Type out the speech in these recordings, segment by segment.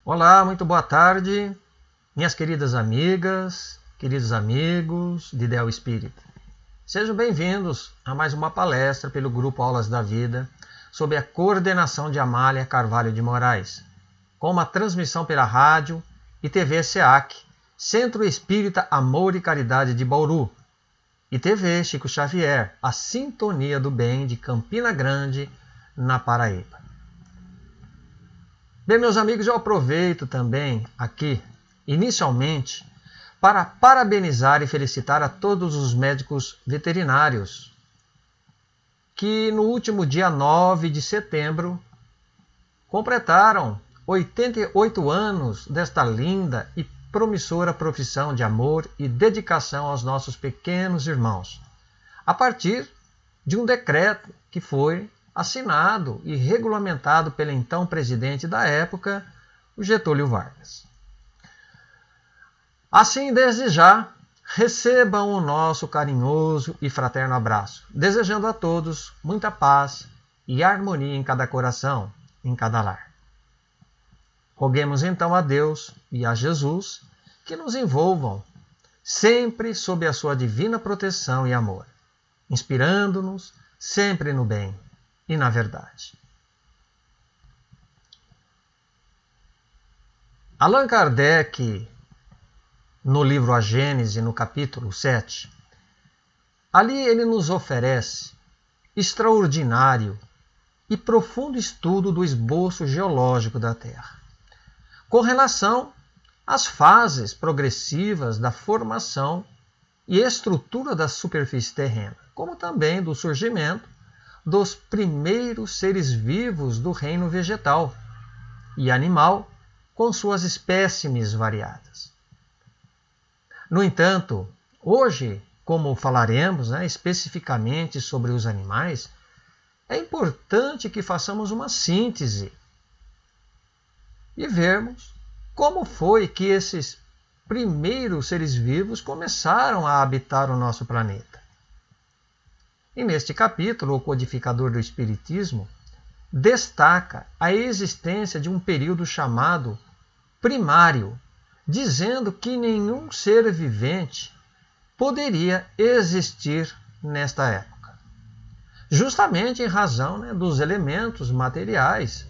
Olá, muito boa tarde, minhas queridas amigas, queridos amigos de Ideal Espírita. Sejam bem-vindos a mais uma palestra pelo Grupo Aulas da Vida, sob a coordenação de Amália Carvalho de Moraes, com uma transmissão pela rádio e TV SEAC, Centro Espírita Amor e Caridade de Bauru, e TV Chico Xavier, a Sintonia do Bem de Campina Grande, na Paraíba. Bem, meus amigos, eu aproveito também aqui, inicialmente, para parabenizar e felicitar a todos os médicos veterinários que no último dia 9 de setembro completaram 88 anos desta linda e promissora profissão de amor e dedicação aos nossos pequenos irmãos, a partir de um decreto que foi assinado e regulamentado pelo então presidente da época, o Getúlio Vargas. Assim, desde já, recebam o nosso carinhoso e fraterno abraço, desejando a todos muita paz e harmonia em cada coração, em cada lar. Roguemos então a Deus e a Jesus que nos envolvam sempre sob a sua divina proteção e amor, inspirando-nos sempre no bem e na verdade. Allan Kardec, no livro A Gênese, no capítulo 7, ali ele nos oferece extraordinário e profundo estudo do esboço geológico da Terra, com relação às fases progressivas da formação e estrutura da superfície terrena, como também do surgimento dos primeiros seres vivos do reino vegetal e animal, com suas espécimes variadas. No entanto, hoje, como falaremos especificamente sobre os animais, é importante que façamos uma síntese e vermos como foi que esses primeiros seres vivos começaram a habitar o nosso planeta. E neste capítulo, o codificador do Espiritismo destaca a existência de um período chamado primário, dizendo que nenhum ser vivente poderia existir nesta época, justamente em razão dos elementos materiais,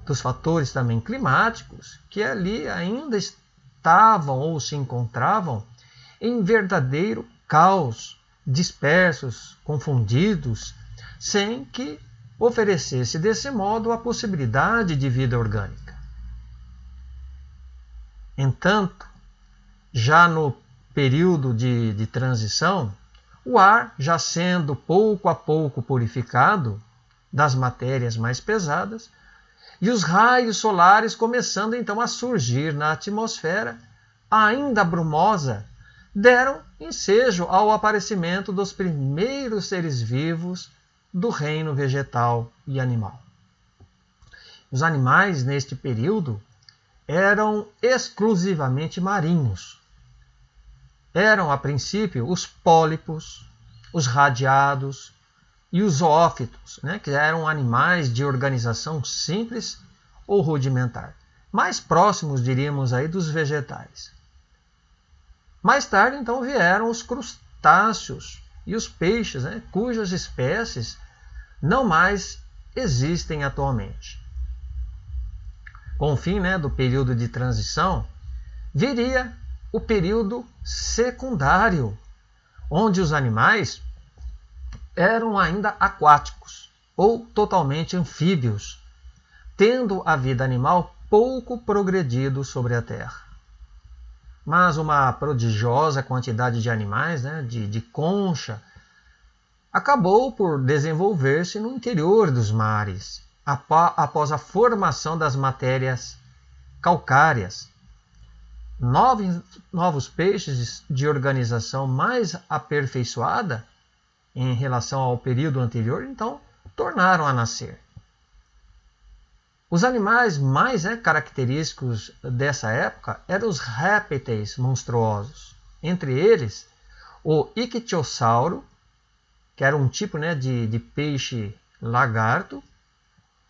dos fatores também climáticos, que ali ainda estavam ou se encontravam em verdadeiro caos, dispersos, confundidos, sem que oferecesse desse modo a possibilidade de vida orgânica. Entanto, já no período de transição, o ar, já sendo pouco a pouco purificado das matérias mais pesadas, e os raios solares começando então a surgir na atmosfera, ainda brumosa, deram ensejo ao aparecimento dos primeiros seres vivos do reino vegetal e animal. Os animais, neste período, eram exclusivamente marinhos. Eram, a princípio, os pólipos, os radiados e os zoófitos, que eram animais de organização simples ou rudimentar, mais próximos, diríamos, aí, dos vegetais. Mais tarde, então, vieram os crustáceos e os peixes, cujas espécies não mais existem atualmente. Com o fim do período de transição, viria o período secundário, onde os animais eram ainda aquáticos ou totalmente anfíbios, tendo a vida animal pouco progredido sobre a Terra. Mas uma prodigiosa quantidade de animais, de concha, acabou por desenvolver-se no interior dos mares, após a formação das matérias calcárias. Novos peixes de organização mais aperfeiçoada em relação ao período anterior, então, tornaram a nascer. Os animais mais característicos dessa época eram os répteis monstruosos. Entre eles, o ictiosauro, que era um tipo de peixe lagarto,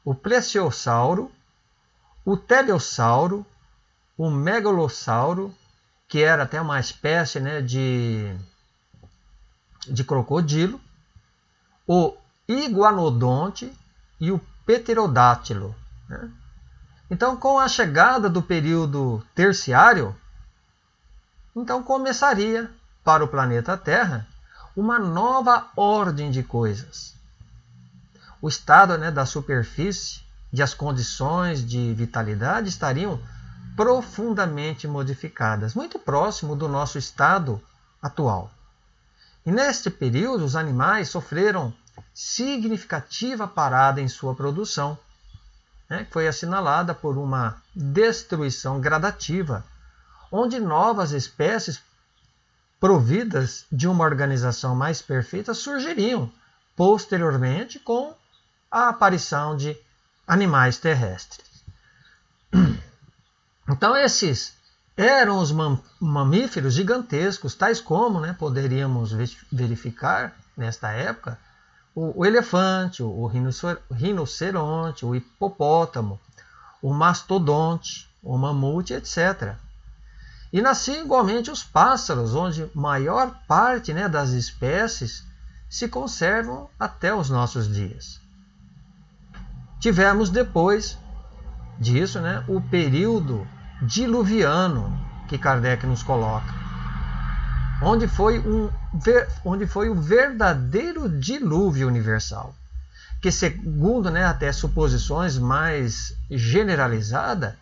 o plesiosauro, o teleossauro, o megalossauro, que era até uma espécie, né, de crocodilo, o iguanodonte e o pterodátilo, né? Então, com a chegada do período terciário, então começaria para o planeta Terra uma nova ordem de coisas. O estado, né, da superfície e as condições de vitalidade estariam profundamente modificadas, muito próximo do nosso estado atual. E neste período, os animais sofreram significativa parada em sua produção, né, que foi assinalada por uma destruição gradativa, onde novas espécies providas de uma organização mais perfeita surgiriam posteriormente com a aparição de animais terrestres. Então esses eram os mamíferos gigantescos, tais como, né, poderíamos verificar nesta época, o elefante, o rinoceronte, o hipopótamo, o mastodonte, o mamute, etc. E nasciam igualmente os pássaros, onde maior parte, né, das espécies se conservam até os nossos dias. Tivemos depois disso, né, o período diluviano que Kardec nos coloca, onde foi o verdadeiro dilúvio universal, que segundo, né, até suposições mais generalizadas,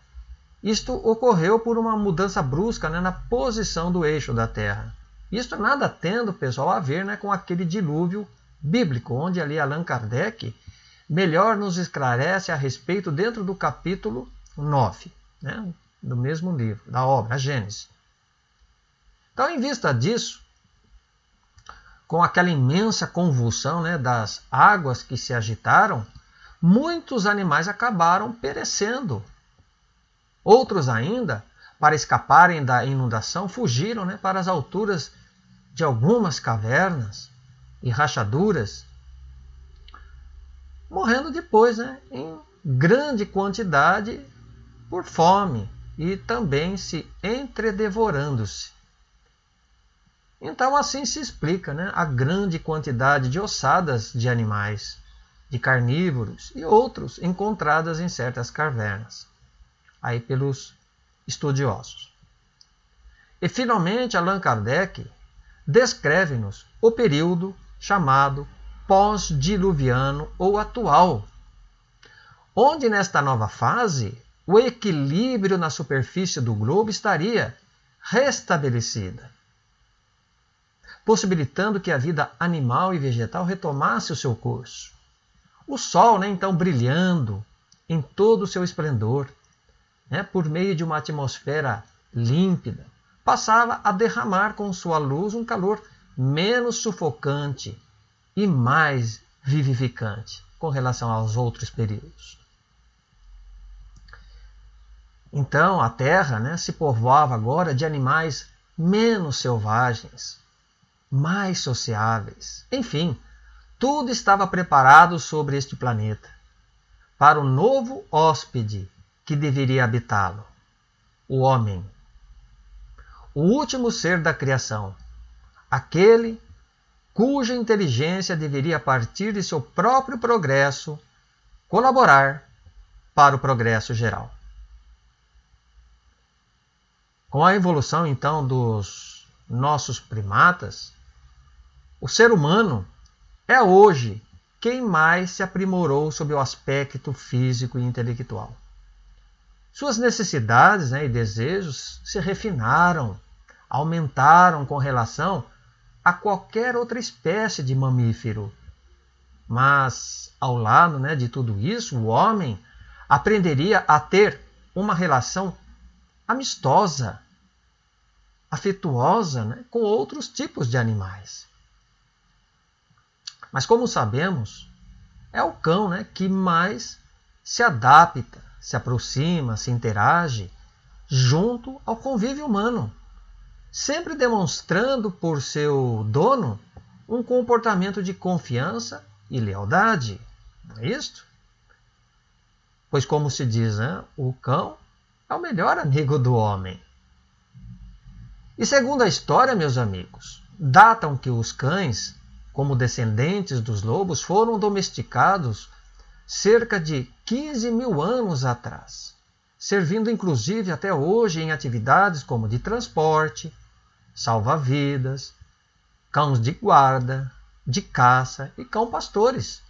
isto ocorreu por uma mudança brusca, né, na posição do eixo da Terra. Isto nada tendo, pessoal, a ver, né, com aquele dilúvio bíblico, onde ali Allan Kardec melhor nos esclarece a respeito dentro do capítulo 9, né, do mesmo livro, da obra, a Gênesis. Então, em vista disso, com aquela imensa convulsão, né, das águas que se agitaram, muitos animais acabaram perecendo. Outros ainda, para escaparem da inundação, fugiram, né, para as alturas de algumas cavernas e rachaduras, morrendo depois, né, em grande quantidade por fome e também se entredevorando-se. Então assim se explica, né, a grande quantidade de ossadas de animais, de carnívoros e outros encontradas em certas cavernas, aí pelos estudiosos. E finalmente Allan Kardec descreve-nos o período chamado pós-diluviano ou atual, onde nesta nova fase o equilíbrio na superfície do globo estaria restabelecida, possibilitando que a vida animal e vegetal retomasse o seu curso. O Sol, né, então, brilhando em todo o seu esplendor, né, por meio de uma atmosfera límpida, passava a derramar com sua luz um calor menos sufocante e mais vivificante com relação aos outros períodos. Então a Terra, né, se povoava agora de animais menos selvagens, mais sociáveis. Enfim, tudo estava preparado sobre este planeta para o novo hóspede que deveria habitá-lo, o homem, o último ser da criação, aquele cuja inteligência deveria, a partir de seu próprio progresso, colaborar para o progresso geral. Com a evolução, então, dos nossos primatas, o ser humano é hoje quem mais se aprimorou sob o aspecto físico e intelectual. Suas necessidades, né, e desejos se refinaram, aumentaram com relação a qualquer outra espécie de mamífero. Mas, ao lado, né, de tudo isso, o homem aprenderia a ter uma relação amistosa, afetuosa, né, com outros tipos de animais. Mas, como sabemos, é o cão, né, que mais se adapta, se aproxima, se interage junto ao convívio humano, sempre demonstrando por seu dono um comportamento de confiança e lealdade. Não é isto? Pois, como se diz, né, o cão é o melhor amigo do homem. E segundo a história, meus amigos, datam que os cães, como descendentes dos lobos, foram domesticados cerca de 15 mil anos atrás, servindo inclusive até hoje em atividades como de transporte, salva-vidas, cães de guarda, de caça e cão-pastores.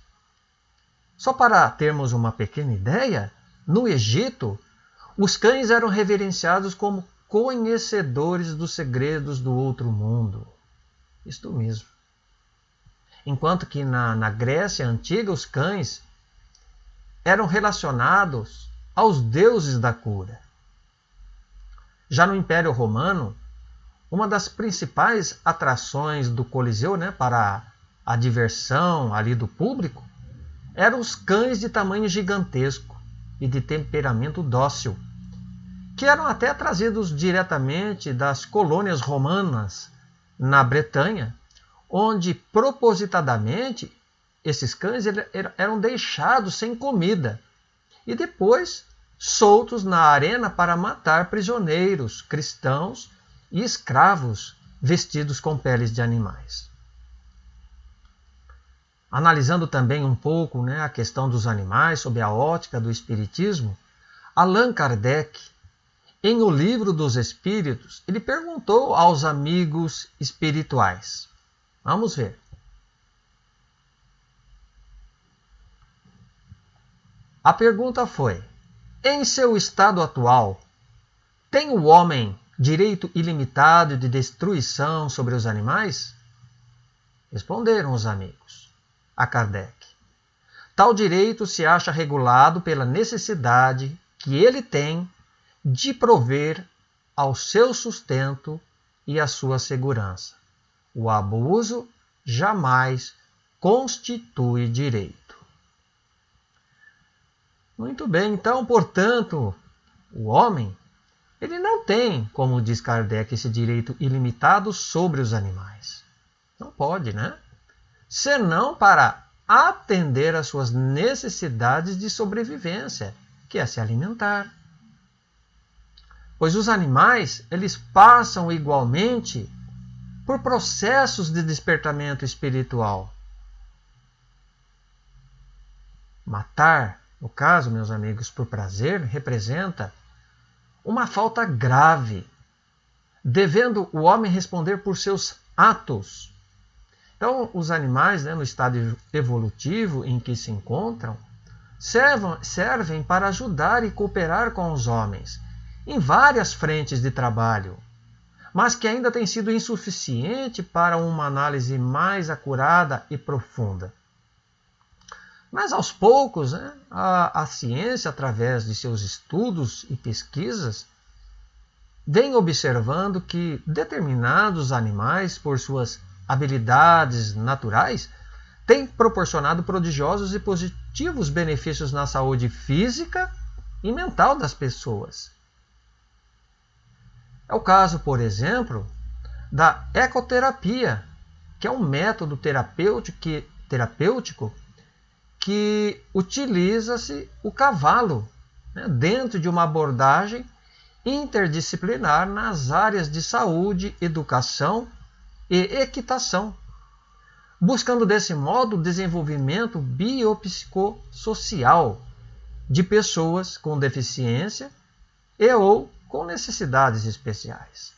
Só para termos uma pequena ideia, no Egito, os cães eram reverenciados como conhecedores dos segredos do outro mundo. Isto mesmo. Enquanto que na Grécia Antiga, os cães eram relacionados aos deuses da cura. Já no Império Romano, uma das principais atrações do Coliseu, né, para a diversão ali do público, eram os cães de tamanho gigantesco e de temperamento dócil, que eram até trazidos diretamente das colônias romanas na Bretanha, onde propositadamente esses cães eram deixados sem comida e depois soltos na arena para matar prisioneiros cristãos e escravos vestidos com peles de animais. Analisando também um pouco, né, a questão dos animais sob a ótica do espiritismo, Allan Kardec, em O Livro dos Espíritos, ele perguntou aos amigos espirituais. Vamos ver. A pergunta foi: em seu estado atual, tem o homem direito ilimitado de destruição sobre os animais? Responderam os amigos a Kardec: tal direito se acha regulado pela necessidade que ele tem de prover ao seu sustento e à sua segurança. O abuso jamais constitui direito. Muito bem, então, portanto, o homem, ele não tem, como diz Kardec, esse direito ilimitado sobre os animais. Não pode, né? Senão para atender às suas necessidades de sobrevivência, que é se alimentar. Pois os animais, eles passam igualmente por processos de despertamento espiritual. Matar, no caso, meus amigos, por prazer, representa uma falta grave, devendo o homem responder por seus atos. Então, os animais, né, no estado evolutivo em que se encontram, servem para ajudar e cooperar com os homens em várias frentes de trabalho, mas que ainda tem sido insuficiente para uma análise mais acurada e profunda. Mas aos poucos, né, a ciência, através de seus estudos e pesquisas, vem observando que determinados animais, por suas habilidades naturais, têm proporcionado prodigiosos e positivos benefícios na saúde física e mental das pessoas. É o caso, por exemplo, da ecoterapia, que é um método terapêutico que utiliza-se o cavalo, né, dentro de uma abordagem interdisciplinar nas áreas de saúde, educação e equitação, buscando desse modo o desenvolvimento biopsicossocial de pessoas com deficiência e ou com necessidades especiais.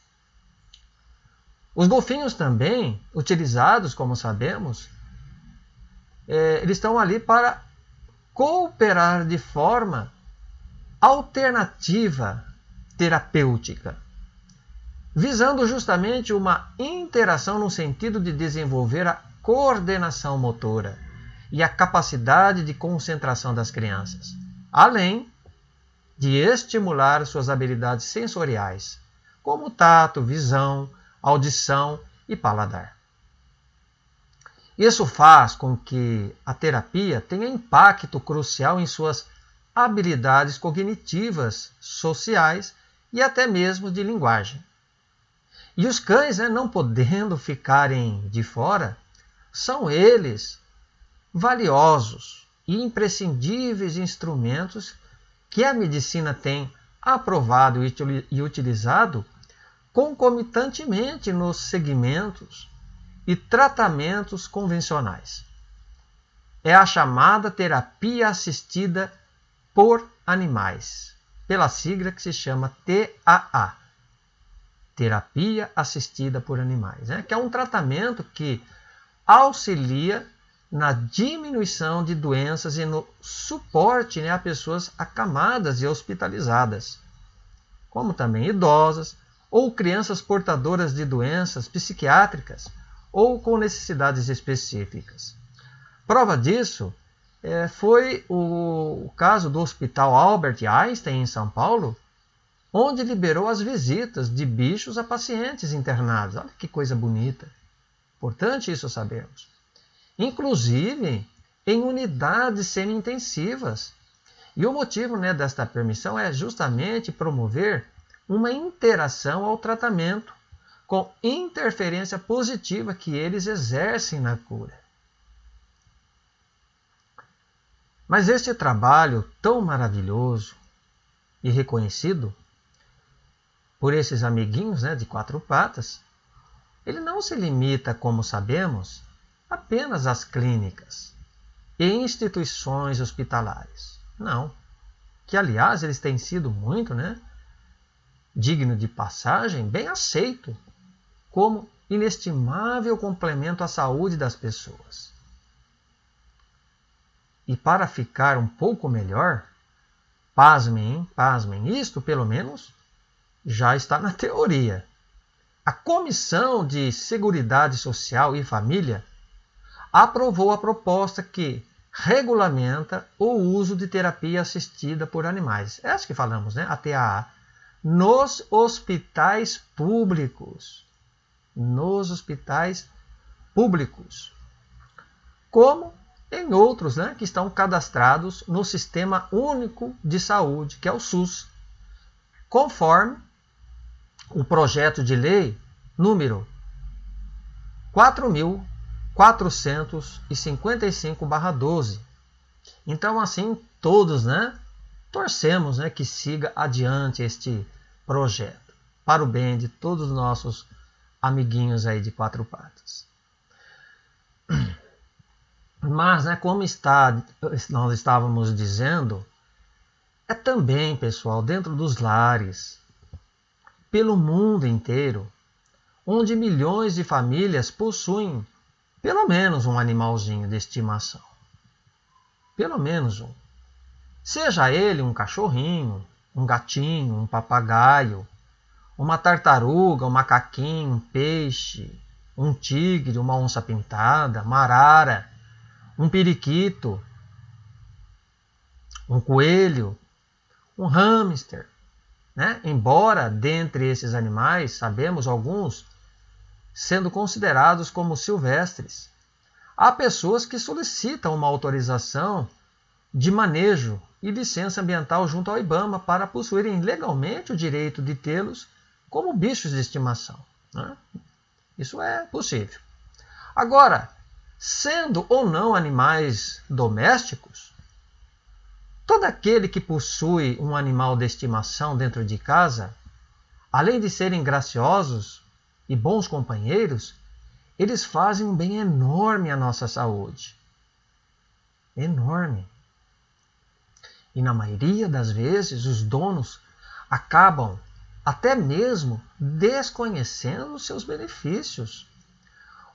Os golfinhos também, utilizados, como sabemos, eles estão ali para cooperar de forma alternativa terapêutica, visando justamente uma interação no sentido de desenvolver a coordenação motora e a capacidade de concentração das crianças, além de estimular suas habilidades sensoriais, como tato, visão, audição e paladar. Isso faz com que a terapia tenha impacto crucial em suas habilidades cognitivas, sociais e até mesmo de linguagem. E os cães, não podendo ficarem de fora, são eles valiosos e imprescindíveis instrumentos que a medicina tem aprovado e utilizado concomitantemente nos segmentos e tratamentos convencionais. É a chamada terapia assistida por animais, pela sigla que se chama TAA, terapia assistida por animais, que é um tratamento que auxilia na diminuição de doenças e no suporte a pessoas acamadas e hospitalizadas, como também idosas ou crianças portadoras de doenças psiquiátricas ou com necessidades específicas. Prova disso foi o caso do Hospital Albert Einstein, em São Paulo, onde liberou as visitas de bichos a pacientes internados. Olha que coisa bonita. Importante isso sabermos. Inclusive em unidades semi-intensivas. E o motivo desta permissão é justamente promover uma interação ao tratamento com interferência positiva que eles exercem na cura. Mas este trabalho tão maravilhoso e reconhecido por esses amiguinhos de quatro patas, ele não se limita, como sabemos, apenas às clínicas e instituições hospitalares. Não. Que, aliás, eles têm sido muito, digno de passagem, bem aceito como inestimável complemento à saúde das pessoas. E para ficar um pouco melhor, pasmem, isto pelo menos já está na teoria. A Comissão de Seguridade Social e Família aprovou a proposta que regulamenta o uso de terapia assistida por animais. É essa que falamos, a TAA, nos hospitais públicos. Nos hospitais públicos. Como em outros que estão cadastrados no Sistema Único de Saúde, que é o SUS, conforme o projeto de lei número 4.455/12. Então, assim, todos torcemos que siga adiante este projeto, para o bem de todos os nossos amiguinhos aí de quatro patas. Mas, como nós estávamos dizendo, é também, pessoal, dentro dos lares, pelo mundo inteiro, onde milhões de famílias possuem pelo menos um animalzinho de estimação. Pelo menos um. Seja ele um cachorrinho, um gatinho, um papagaio, uma tartaruga, um macaquinho, um peixe, um tigre, uma onça-pintada, uma arara, um periquito, um coelho, um hamster. Embora dentre esses animais, sabemos alguns sendo considerados como silvestres, há pessoas que solicitam uma autorização de manejo e licença ambiental junto ao IBAMA para possuírem legalmente o direito de tê-los como bichos de estimação. Isso é possível. Agora, sendo ou não animais domésticos, todo aquele que possui um animal de estimação dentro de casa, além de serem graciosos e bons companheiros, eles fazem um bem enorme à nossa saúde. Enorme. E na maioria das vezes, os donos acabam até mesmo desconhecendo os seus benefícios.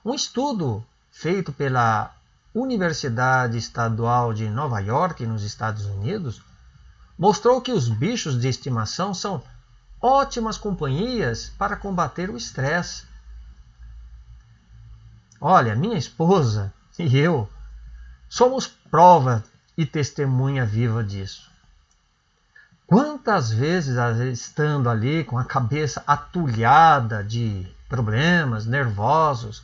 Um estudo feito pela Universidade Estadual de Nova York, nos Estados Unidos, mostrou que os bichos de estimação são ótimas companhias para combater o estresse. Olha, minha esposa e eu somos prova e testemunha viva disso. Quantas vezes, estando ali com a cabeça atulhada de problemas, nervosos,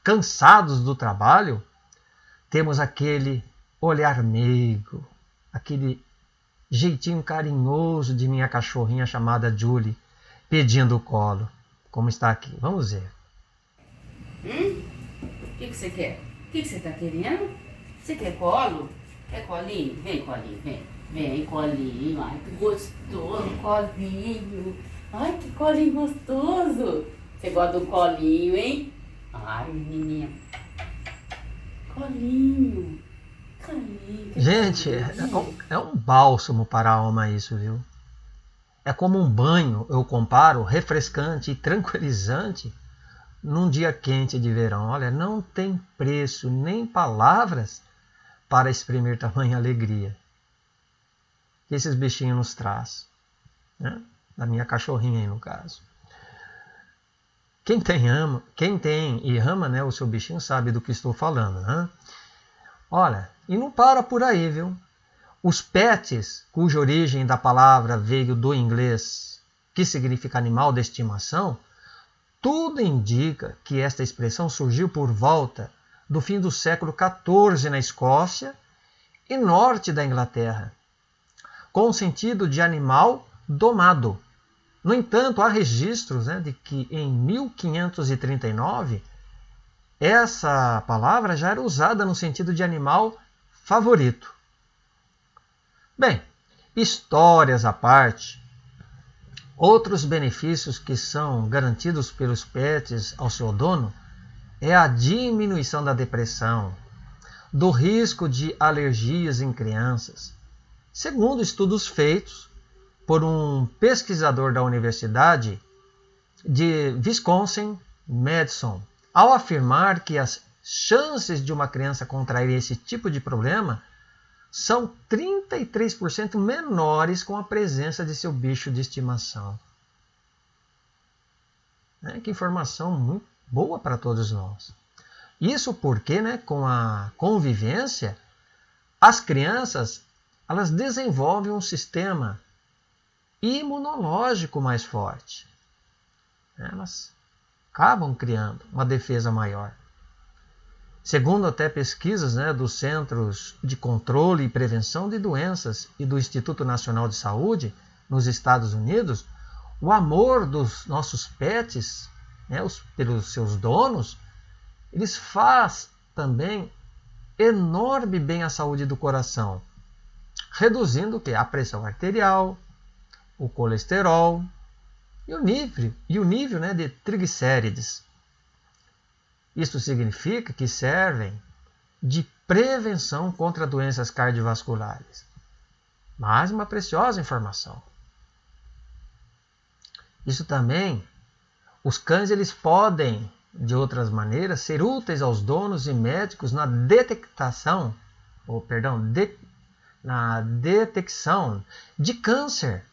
cansados do trabalho, temos aquele olhar meigo, aquele jeitinho carinhoso de minha cachorrinha chamada Julie, pedindo o colo, como está aqui. Vamos ver. O que você quer? O que você está querendo? Você quer colo? Quer colinho? Vem, colinho, vem. Vem, colinho. Ai, que gostoso, colinho. Ai, que colinho gostoso. Você gosta do colinho, hein? Ai, menininha. Colinho. Colinho. Gente, é um bálsamo para a alma isso, viu? É como um banho, eu comparo, refrescante e tranquilizante num dia quente de verão. Olha, não tem preço nem palavras para exprimir tamanha alegria que esses bichinhos nos traz, né? Da minha cachorrinha aí no caso. Quem tem e ama, né, o seu bichinho sabe do que estou falando, né? Olha, e não para por aí, viu? Os pets, cuja origem da palavra veio do inglês, que significa animal de estimação, tudo indica que esta expressão surgiu por volta do fim do século XIV na Escócia e norte da Inglaterra, com o sentido de animal domado. No entanto, há registros, né, de que em 1539 essa palavra já era usada no sentido de animal favorito. Bem, histórias à parte, outros benefícios que são garantidos pelos pets ao seu dono é a diminuição da depressão, do risco de alergias em crianças. Segundo estudos feitos por um pesquisador da Universidade de Wisconsin-Madison, ao afirmar que as chances de uma criança contrair esse tipo de problema são 33% menores com a presença de seu bicho de estimação. Que informação muito boa para todos nós. Isso porque, né, com a convivência, as crianças elas desenvolvem um sistema imunológico mais forte. Elas acabam criando uma defesa maior. Segundo até pesquisas, né, dos Centros de Controle e Prevenção de Doenças e do Instituto Nacional de Saúde nos Estados Unidos, o amor dos nossos pets, né, pelos seus donos, eles faz também enorme bem à saúde do coração, reduzindo a pressão arterial, o colesterol e o nível, né, de triglicérides. Isso significa que servem de prevenção contra doenças cardiovasculares. Mais uma preciosa informação. Isso também, os cães eles podem, de outras maneiras, ser úteis aos donos e médicos na detecção de câncer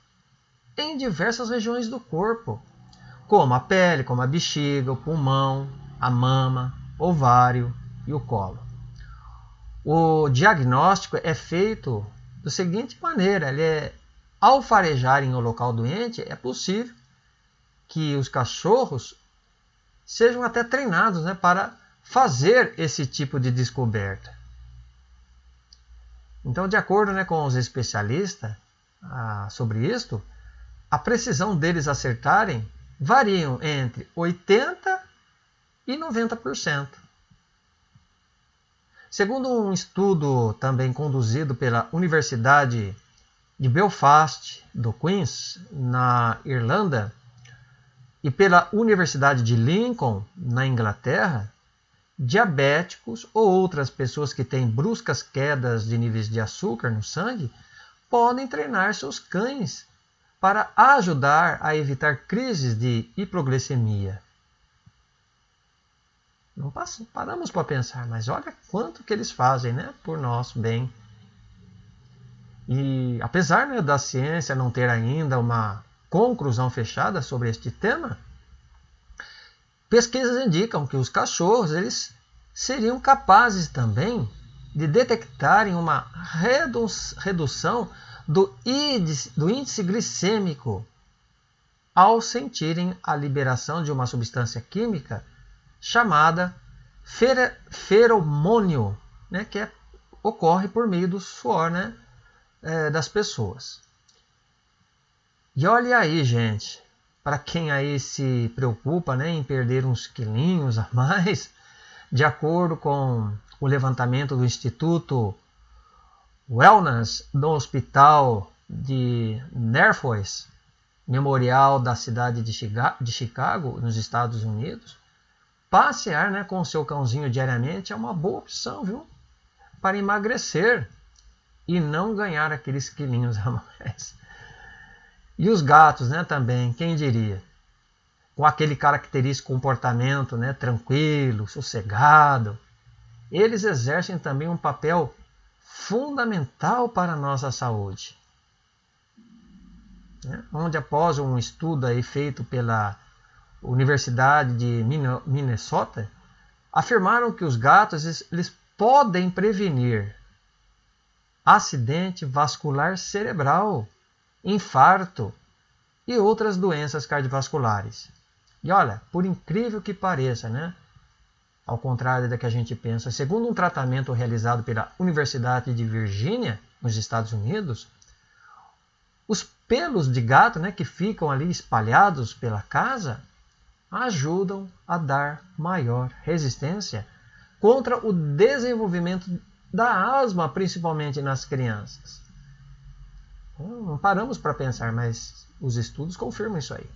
em diversas regiões do corpo, como a pele, como a bexiga, o pulmão, a mama, ovário e o colo. O diagnóstico é feito da seguinte maneira: ao farejarem o local doente, é possível que os cachorros sejam até treinados, né, para fazer esse tipo de descoberta. Então, de acordo, né, com os especialistas sobre isto, a precisão deles acertarem variam entre 80% e 90%. Segundo um estudo também conduzido pela Universidade de Belfast, do Queens, na Irlanda, e pela Universidade de Lincoln, na Inglaterra, diabéticos ou outras pessoas que têm bruscas quedas de níveis de açúcar no sangue podem treinar seus cães para ajudar a evitar crises de hipoglicemia. Não paramos para pensar, mas olha quanto que eles fazem, né, por nosso bem. E apesar, né, da ciência não ter ainda uma conclusão fechada sobre este tema, pesquisas indicam que os cachorros eles seriam capazes também de detectarem uma redução do índice glicêmico ao sentirem a liberação de uma substância química chamada feromônio, né, que ocorre por meio do suor, né, das pessoas. E olha aí, gente, para quem aí se preocupa, né, em perder uns quilinhos a mais, de acordo com o levantamento do Instituto Wellness no Hospital de Northwest Memorial da cidade de Chicago, nos Estados Unidos, passear, né, com o seu cãozinho diariamente é uma boa opção, viu? Para emagrecer e não ganhar aqueles quilinhos a mais. E os gatos, né, também, quem diria? Com aquele característico comportamento, né, tranquilo, sossegado, eles exercem também um papel fundamental para a nossa saúde. Onde, após um estudo aí feito pela Universidade de Minnesota, afirmaram que os gatos eles podem prevenir acidente vascular cerebral, infarto e outras doenças cardiovasculares. E olha, por incrível que pareça, né? Ao contrário da que a gente pensa, segundo um tratamento realizado pela Universidade de Virgínia, nos Estados Unidos, os pelos de gato, né, que ficam ali espalhados pela casa, ajudam a dar maior resistência contra o desenvolvimento da asma, principalmente nas crianças. Não paramos para pensar, mas os estudos confirmam isso aí.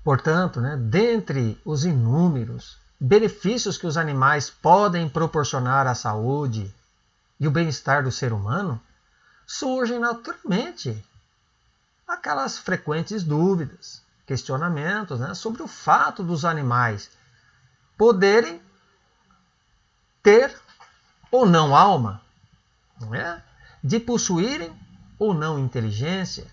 Portanto, né, dentre os inúmeros benefícios que os animais podem proporcionar à saúde e o bem-estar do ser humano, surgem naturalmente aquelas frequentes dúvidas, questionamentos, né, sobre o fato dos animais poderem ter ou não alma, não é? De possuírem ou não inteligência,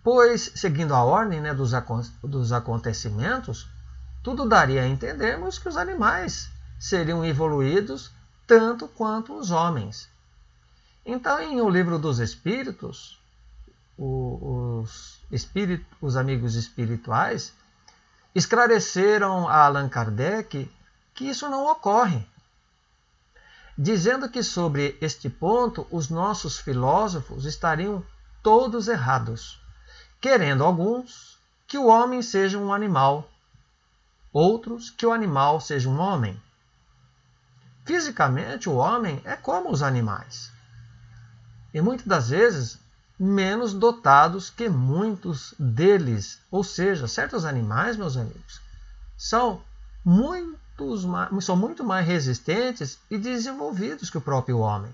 pois, seguindo a ordem, né, dos acontecimentos, tudo daria a entendermos que os animais seriam evoluídos tanto quanto os homens. Então, em O Livro dos Espíritos, os amigos espirituais esclareceram a Allan Kardec que isso não ocorre, dizendo que sobre este ponto os nossos filósofos estariam todos errados, querendo alguns que o homem seja um animal, outros que o animal seja um homem. Fisicamente, o homem é como os animais, e muitas das vezes menos dotados que muitos deles. Ou seja, certos animais, meus amigos, são muito mais resistentes e desenvolvidos que o próprio homem.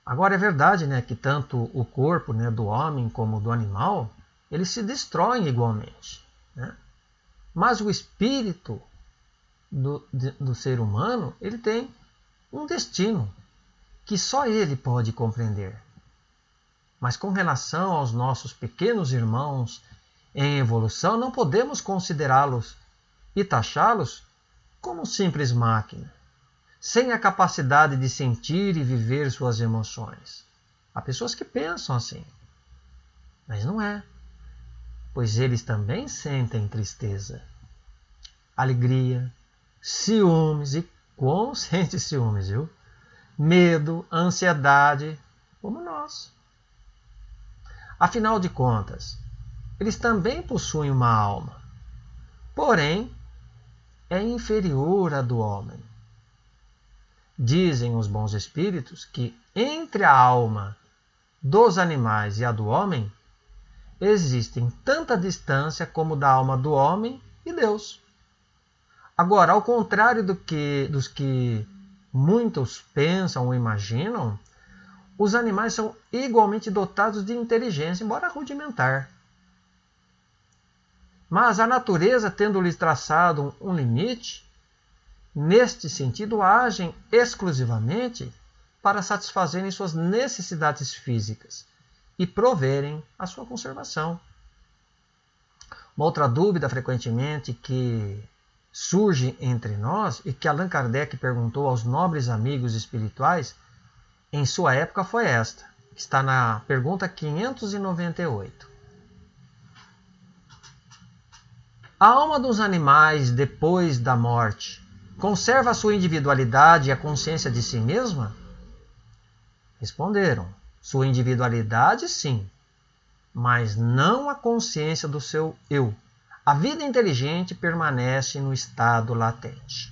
Agora, é verdade, né, que tanto o corpo, né, do homem como do animal, eles se destroem igualmente, né? Mas o espírito do ser humano, ele tem um destino que só ele pode compreender. Mas com relação aos nossos pequenos irmãos em evolução, não podemos considerá-los e taxá-los como simples máquina, sem a capacidade de sentir e viver suas emoções. Há pessoas que pensam assim, mas não é, pois eles também sentem tristeza, alegria, ciúmes, e como sente ciúmes, viu? Medo, ansiedade, como nós. Afinal de contas, eles também possuem uma alma, porém é inferior à do homem. Dizem os bons espíritos que entre a alma dos animais e a do homem existem tanta distância como da alma do homem e Deus. Agora, ao contrário dos que muitos pensam ou imaginam, os animais são igualmente dotados de inteligência, embora rudimentar. Mas a natureza, tendo-lhes traçado um limite, neste sentido agem exclusivamente para satisfazerem suas necessidades físicas e proverem a sua conservação. Uma outra dúvida frequentemente que surge entre nós e que Allan Kardec perguntou aos nobres amigos espirituais em sua época foi esta, que está na pergunta 598. A alma dos animais, depois da morte, conserva a sua individualidade e a consciência de si mesma? Responderam, sua individualidade sim, mas não a consciência do seu eu. A vida inteligente permanece no estado latente.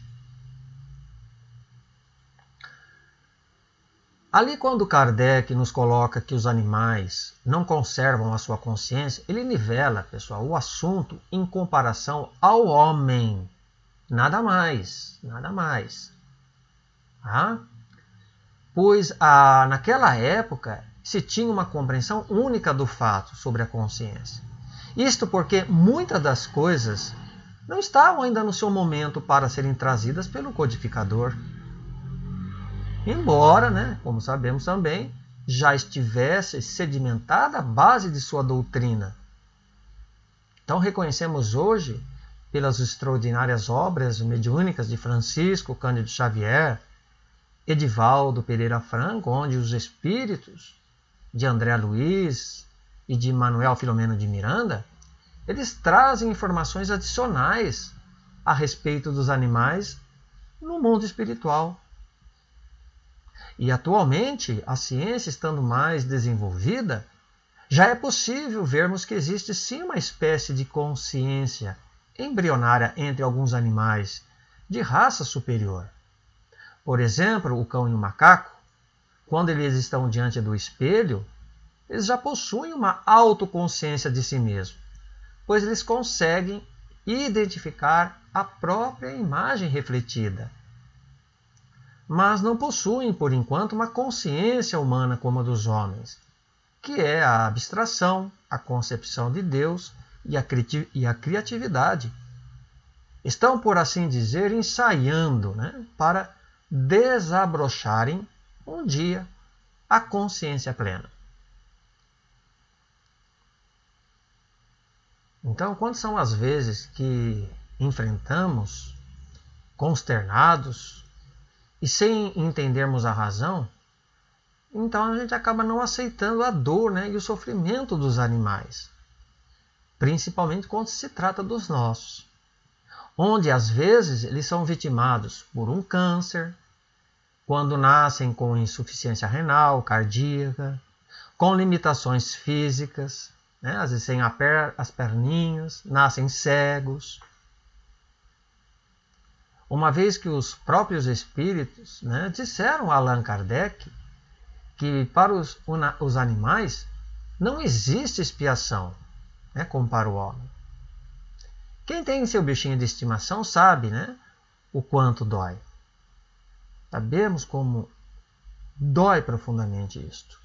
Ali, quando Kardec nos coloca que os animais não conservam a sua consciência, ele nivela, pessoal, o assunto em comparação ao homem. Nada mais, nada mais. Tá? Pois naquela época se tinha uma compreensão única do fato sobre a consciência. Isto porque muitas das coisas não estavam ainda no seu momento para serem trazidas pelo codificador. Embora, né, como sabemos também, já estivesse sedimentada a base de sua doutrina. Então reconhecemos hoje, pelas extraordinárias obras mediúnicas de Francisco Cândido Xavier, Edivaldo Pereira Franco, onde os espíritos de André Luiz e de Manuel Filomeno de Miranda, eles trazem informações adicionais a respeito dos animais no mundo espiritual. E atualmente, a ciência estando mais desenvolvida, já é possível vermos que existe sim uma espécie de consciência embrionária entre alguns animais de raça superior. Por exemplo, o cão e o macaco, quando eles estão diante do espelho, eles já possuem uma autoconsciência de si mesmos, pois eles conseguem identificar a própria imagem refletida. Mas não possuem, por enquanto, uma consciência humana como a dos homens, que é a abstração, a concepção de Deus e a criatividade. Estão, por assim dizer, ensaiando, né, para desabrocharem um dia a consciência plena. Então, quando são as vezes que enfrentamos, consternados, e sem entendermos a razão, então a gente acaba não aceitando a dor, né, e o sofrimento dos animais. Principalmente quando se trata dos nossos. Onde às vezes eles são vitimados por um câncer, quando nascem com insuficiência renal, cardíaca, com limitações físicas, né, às vezes sem as perninhas, nascem cegos. Uma vez que os próprios espíritos, né, disseram a Allan Kardec que para os animais não existe expiação, né, como para o homem. Quem tem seu bichinho de estimação sabe, né, o quanto dói. Sabemos como dói profundamente isto.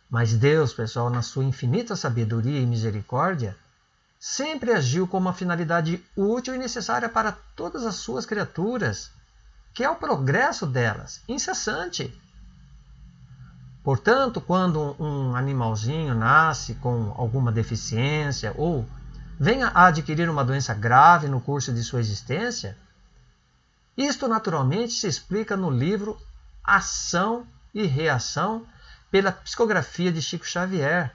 Mas Deus, pessoal, na sua infinita sabedoria e misericórdia, sempre agiu com uma finalidade útil e necessária para todas as suas criaturas, que é o progresso delas, incessante. Portanto, quando um animalzinho nasce com alguma deficiência ou venha a adquirir uma doença grave no curso de sua existência, isto naturalmente se explica no livro Ação e Reação pela psicografia de Chico Xavier,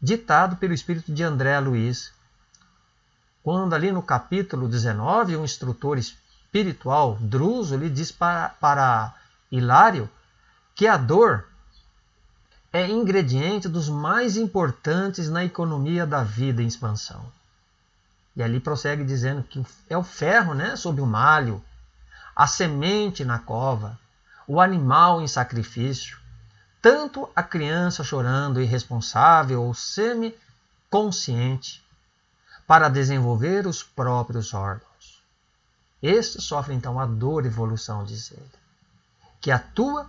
ditado pelo espírito de André Luiz. Quando ali no capítulo 19, um instrutor espiritual, Druso, lhe diz para Hilário que a dor é ingrediente dos mais importantes na economia da vida em expansão. E ali prossegue dizendo que é o ferro, né, sob o malho, a semente na cova, o animal em sacrifício, tanto a criança chorando irresponsável ou semi-consciente, para desenvolver os próprios órgãos. Estes sofrem então a dor evolução, diz ele, que atua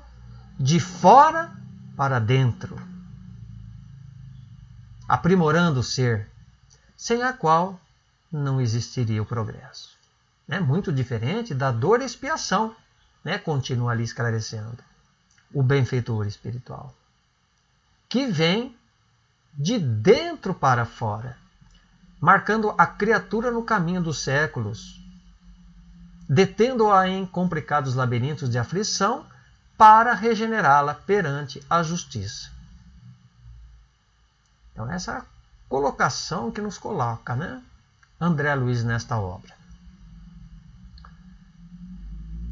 de fora para dentro, aprimorando o ser, sem a qual não existiria o progresso. É muito diferente da dor e expiação, né? Continua ali esclarecendo o benfeitor espiritual, que vem de dentro para fora, marcando a criatura no caminho dos séculos, detendo-a em complicados labirintos de aflição para regenerá-la perante a justiça. Então essa é a colocação que nos coloca, né, André Luiz nesta obra.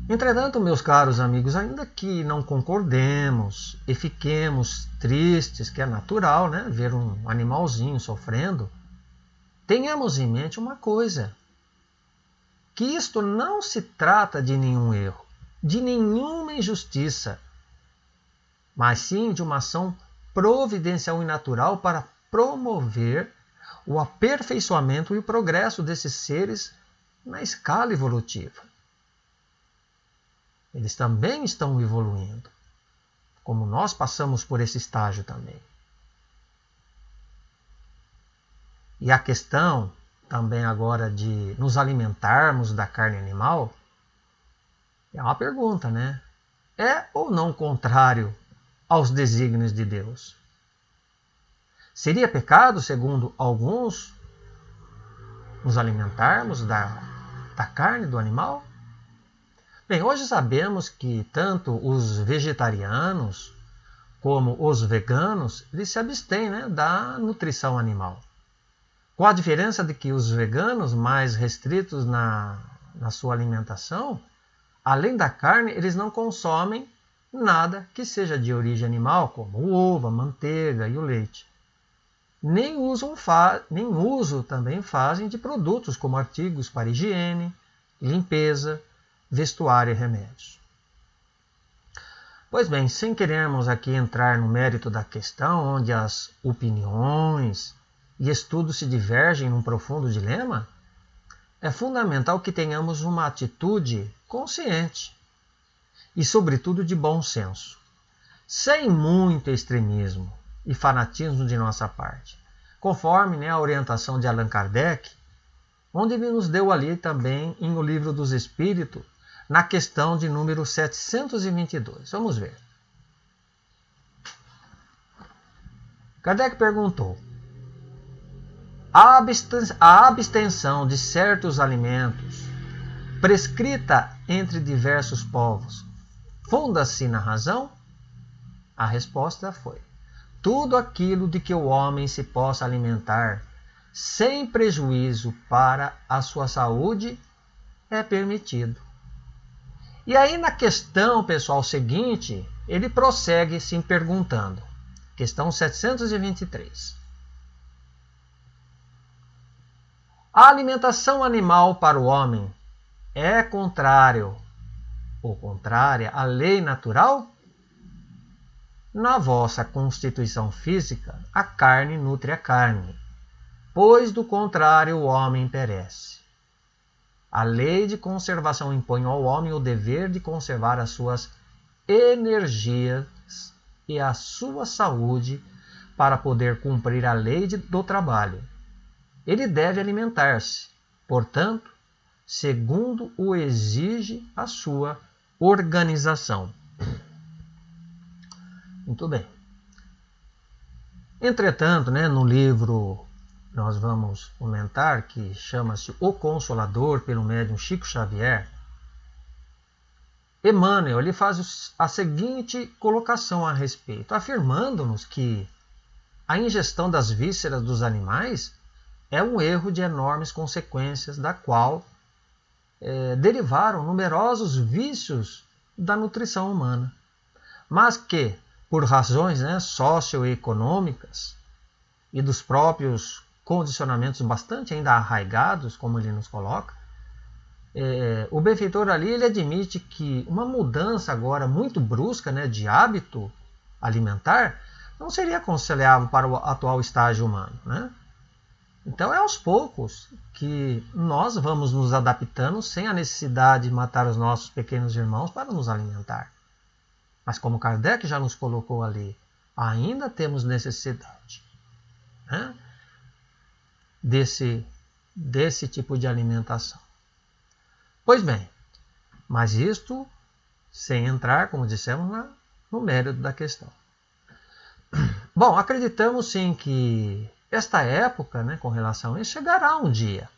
Entretanto, meus caros amigos, ainda que não concordemos e fiquemos tristes, que é natural, né, ver um animalzinho sofrendo, tenhamos em mente uma coisa, que isto não se trata de nenhum erro, de nenhuma injustiça, mas sim de uma ação providencial e natural para promover o aperfeiçoamento e o progresso desses seres na escala evolutiva. Eles também estão evoluindo, como nós passamos por esse estágio também. E a questão também agora de nos alimentarmos da carne animal é uma pergunta, né? É ou não contrário aos desígnios de Deus? Seria pecado, segundo alguns, nos alimentarmos da carne do animal? Bem, hoje sabemos que tanto os vegetarianos como os veganos, eles se abstêm, né, da nutrição animal. Com a diferença de que os veganos, mais restritos na sua alimentação, além da carne, eles não consomem nada que seja de origem animal, como o ovo, a manteiga e o leite. Nem uso também fazem de produtos como artigos para higiene, limpeza, vestuário e remédios. Pois bem, sem querermos aqui entrar no mérito da questão, onde as opiniões e estudos se divergem num profundo dilema, é fundamental que tenhamos uma atitude consciente e, sobretudo, de bom senso, sem muito extremismo e fanatismo de nossa parte, conforme, né, a orientação de Allan Kardec, onde ele nos deu ali também em O Livro dos Espíritos, na questão de número 722. Vamos ver. Kardec perguntou: a abstenção de certos alimentos, prescrita entre diversos povos, funda-se na razão? A resposta foi: tudo aquilo de que o homem se possa alimentar, sem prejuízo para a sua saúde, é permitido. E aí na questão, pessoal, seguinte, ele prossegue se perguntando. Questão 723. A alimentação animal para o homem é contrária à lei natural? Na vossa constituição física, a carne nutre a carne, pois do contrário o homem perece. A lei de conservação impõe ao homem o dever de conservar as suas energias e a sua saúde para poder cumprir a lei do trabalho. Ele deve alimentar-se, portanto, segundo o exige a sua organização. Muito bem. Entretanto, né, no livro nós vamos comentar, que chama-se O Consolador, pelo médium Chico Xavier, Emmanuel ele faz a seguinte colocação a respeito, afirmando-nos que a ingestão das vísceras dos animais é um erro de enormes consequências, da qual derivaram numerosos vícios da nutrição humana, mas que, por razões, né, socioeconômicas e dos próprios condicionamentos bastante ainda arraigados, como ele nos coloca, o benfeitor ali ele admite que uma mudança agora muito brusca, né, de hábito alimentar não seria aconselhável para o atual estágio humano, né? Então é aos poucos que nós vamos nos adaptando sem a necessidade de matar os nossos pequenos irmãos para nos alimentar. Mas como Kardec já nos colocou ali, ainda temos necessidade, né, desse tipo de alimentação. Pois bem, mas isto sem entrar, como dissemos, no mérito da questão. Bom, acreditamos sim que esta época, né, com relação a isso, chegará um dia,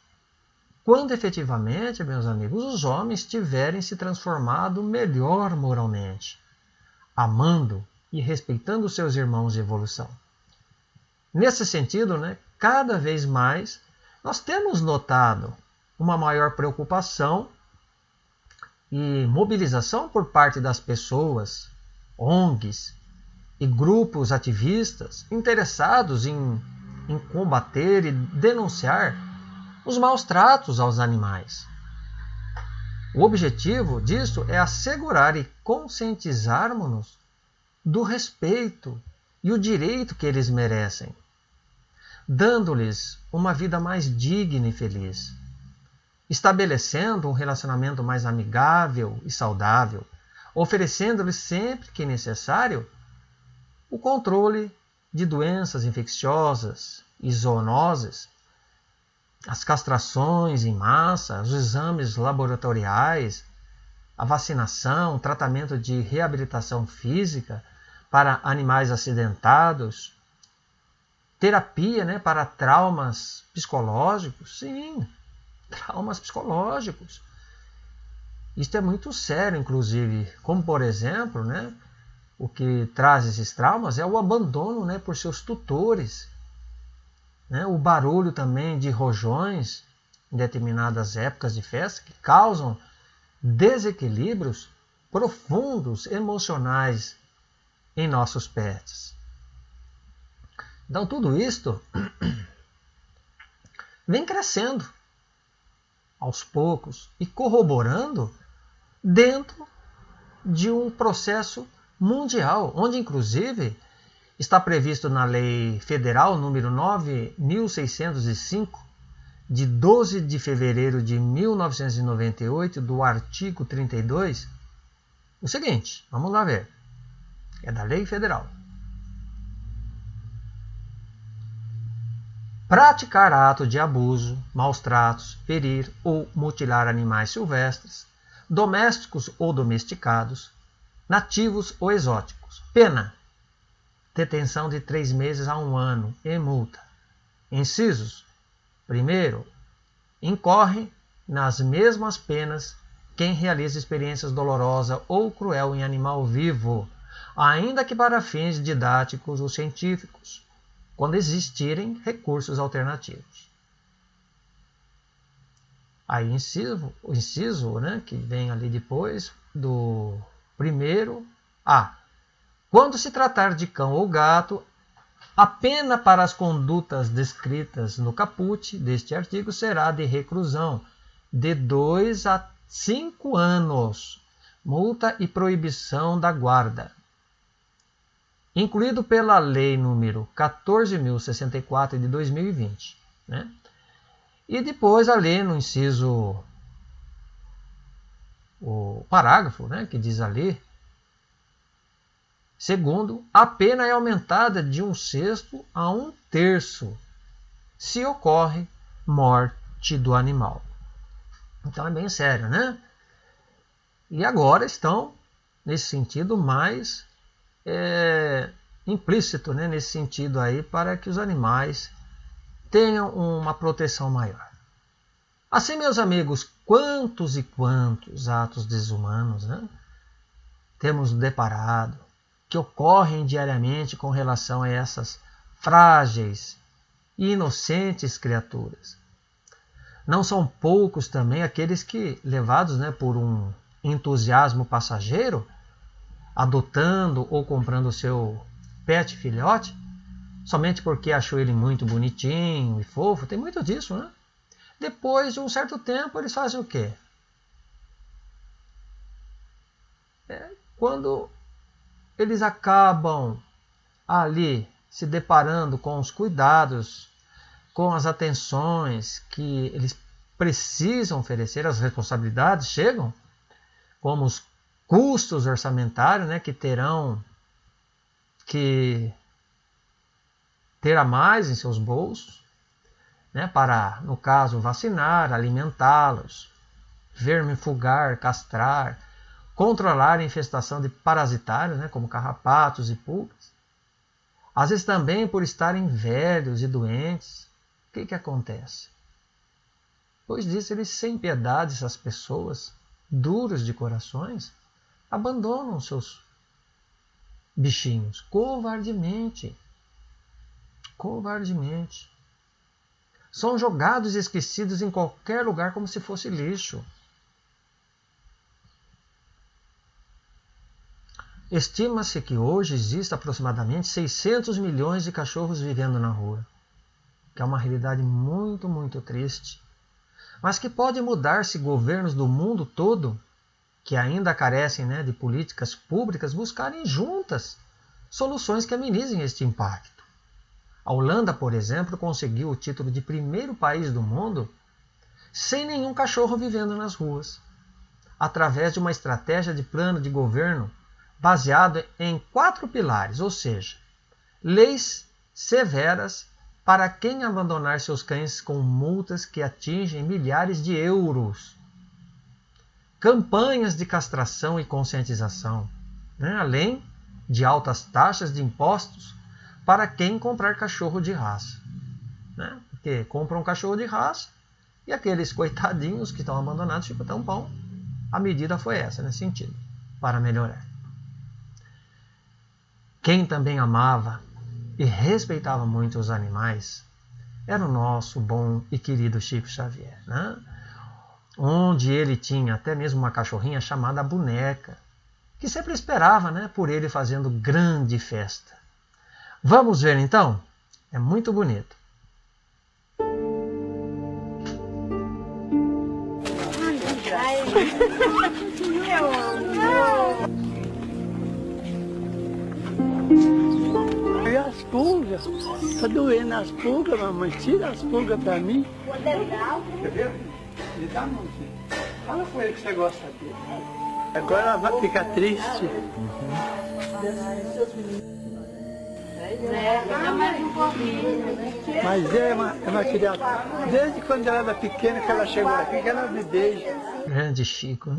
quando efetivamente, meus amigos, os homens tiverem se transformado melhor moralmente, amando e respeitando seus irmãos de evolução. Nesse sentido, né, cada vez mais nós temos notado uma maior preocupação e mobilização por parte das pessoas, ONGs e grupos ativistas interessados em combater e denunciar os maus tratos aos animais. O objetivo disso é assegurar e conscientizarmos-nos do respeito e o direito que eles merecem, dando-lhes uma vida mais digna e feliz, estabelecendo um relacionamento mais amigável e saudável, oferecendo-lhes sempre que necessário o controle de doenças infecciosas e zoonoses, as castrações em massa, os exames laboratoriais, a vacinação, o tratamento de reabilitação física para animais acidentados, terapia, né, para traumas psicológicos. Sim, traumas psicológicos. Isso é muito sério, inclusive. Como, por exemplo, né, o que traz esses traumas é o abandono, né, por seus tutores. Né, o barulho também de rojões em determinadas épocas de festa que causam desequilíbrios profundos emocionais em nossos pets. Então tudo isto vem crescendo aos poucos e corroborando dentro de um processo mundial, onde inclusive está previsto na Lei Federal número 9.605, de 12 de fevereiro de 1998, do artigo 32, o seguinte, vamos lá ver, é da Lei Federal. Praticar ato de abuso, maus tratos, ferir ou mutilar animais silvestres, domésticos ou domesticados, nativos ou exóticos. Pena: detenção de 3 meses a 1 ano e multa. Incisos: primeiro, incorre nas mesmas penas quem realiza experiências dolorosas ou cruel em animal vivo, ainda que para fins didáticos ou científicos, quando existirem recursos alternativos. Aí o inciso, né, que vem ali depois do primeiro A. Quando se tratar de cão ou gato, a pena para as condutas descritas no caput deste artigo será de reclusão de 2 a 5 anos, multa e proibição da guarda. Incluído pela Lei número 14.064 de 2020. Né? E depois a lei no inciso, o parágrafo, né, que diz ali, segundo, a pena é aumentada de 1/6 a 1/3 se ocorre morte do animal. Então é bem sério, né? E agora estão, nesse sentido, mais implícito, né? Nesse sentido aí, para que os animais tenham uma proteção maior. Assim, meus amigos, quantos e quantos atos desumanos, né, temos deparado, que ocorrem diariamente com relação a essas frágeis e inocentes criaturas. Não são poucos também aqueles que, levados, né, por um entusiasmo passageiro, adotando ou comprando o seu pet filhote, somente porque achou ele muito bonitinho e fofo, tem muito disso, né? Depois de um certo tempo, eles fazem o quê? Quando eles acabam ali se deparando com os cuidados, com as atenções que eles precisam oferecer, as responsabilidades chegam, como os custos orçamentários, né, que terão que ter a mais em seus bolsos, né, para, no caso, vacinar, alimentá-los, vermifugar, castrar, controlar a infestação de parasitários, né, como carrapatos e pulgas. Às vezes também por estarem velhos e doentes. O que acontece? Pois disso, eles, sem piedade, essas pessoas, duros de corações, abandonam seus bichinhos covardemente. Covardemente. São jogados e esquecidos em qualquer lugar como se fosse lixo. Estima-se que hoje existe aproximadamente 600 milhões de cachorros vivendo na rua, que é uma realidade muito, muito triste, mas que pode mudar se governos do mundo todo, que ainda carecem, né, de políticas públicas, buscarem juntas soluções que amenizem este impacto. A Holanda, por exemplo, conseguiu o título de primeiro país do mundo sem nenhum cachorro vivendo nas ruas, através de uma estratégia de plano de governo baseado em 4 pilares, ou seja, leis severas para quem abandonar seus cães com multas que atingem milhares de euros, campanhas de castração e conscientização, além de altas taxas de impostos para quem comprar cachorro de raça. Porque compram um cachorro de raça e aqueles coitadinhos que estão abandonados ficam tão bom. A medida foi essa, nesse sentido, para melhorar. Quem também amava e respeitava muito os animais era o nosso bom e querido Chico Xavier, onde ele tinha até mesmo uma cachorrinha chamada Boneca, que sempre esperava por ele fazendo grande festa. Vamos ver então? É muito bonito. E as pulgas? Tá doendo as pulgas, mamãe. Tira as pulgas pra mim. Quer ver? Me dá a mãozinha. Fala com ele que você gosta dele. Agora ela vai ficar triste. Mas é uma criança. Desde quando ela era pequena que ela chegou aqui, que ela me beija. Grande Chico,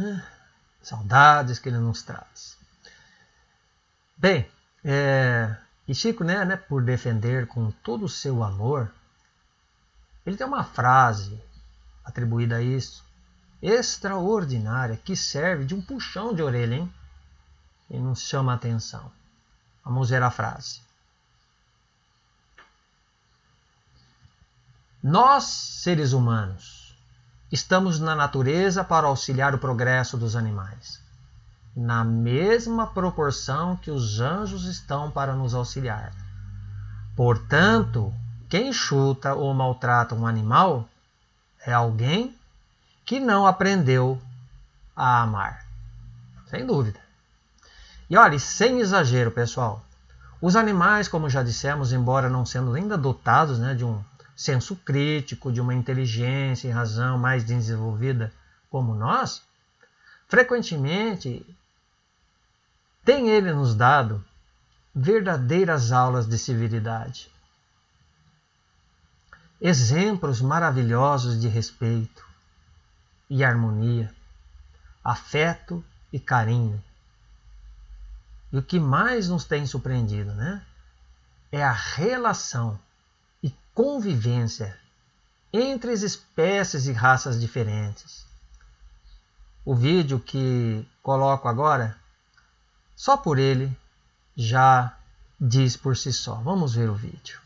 Saudades que ele nos traz. Bem, e Chico, por defender com todo o seu amor, ele tem uma frase atribuída a isso, extraordinária, que serve de um puxão de orelha, hein? E nos chama a atenção. Vamos ver a frase. Nós, seres humanos, estamos na natureza para auxiliar o progresso dos animais, na mesma proporção que os anjos estão para nos auxiliar. Portanto, quem chuta ou maltrata um animal é alguém que não aprendeu a amar. Sem dúvida. E olha, sem exagero, pessoal, os animais, como já dissemos, embora não sendo ainda dotados de um senso crítico, de uma inteligência e razão mais desenvolvida como nós, frequentemente tem ele nos dado verdadeiras aulas de civilidade. Exemplos maravilhosos de respeito e harmonia, afeto e carinho. E o que mais nos tem surpreendido, é a relação e convivência entre as espécies e raças diferentes. O vídeo que coloco agora, só por ele, já diz por si só. Vamos ver o vídeo.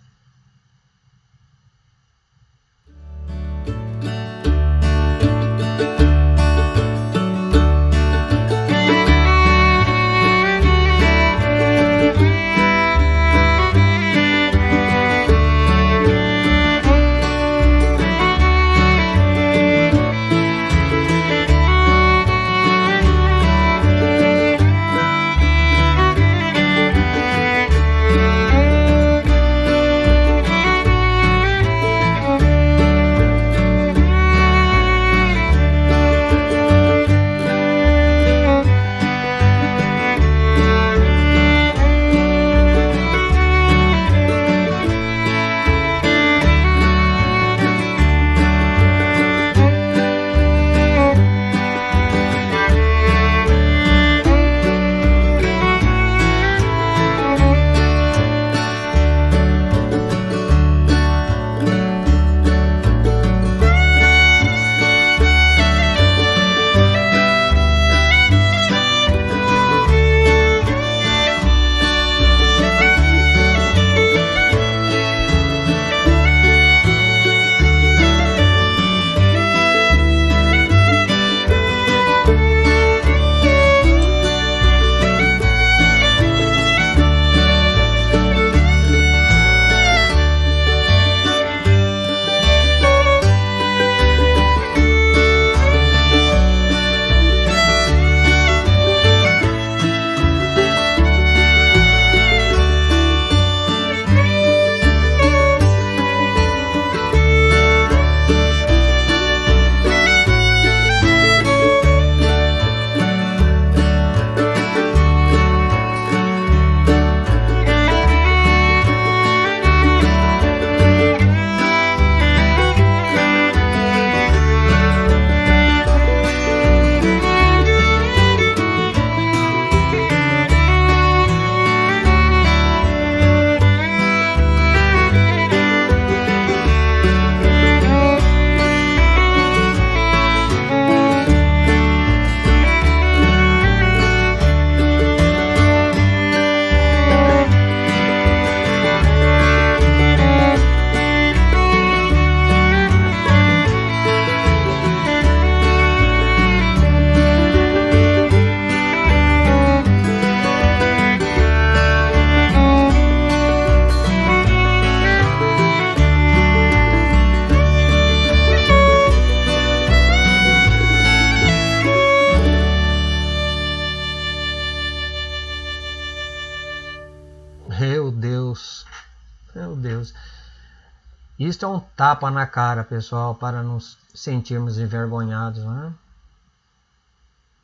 Isto é um tapa na cara, pessoal, para nos sentirmos envergonhados, né?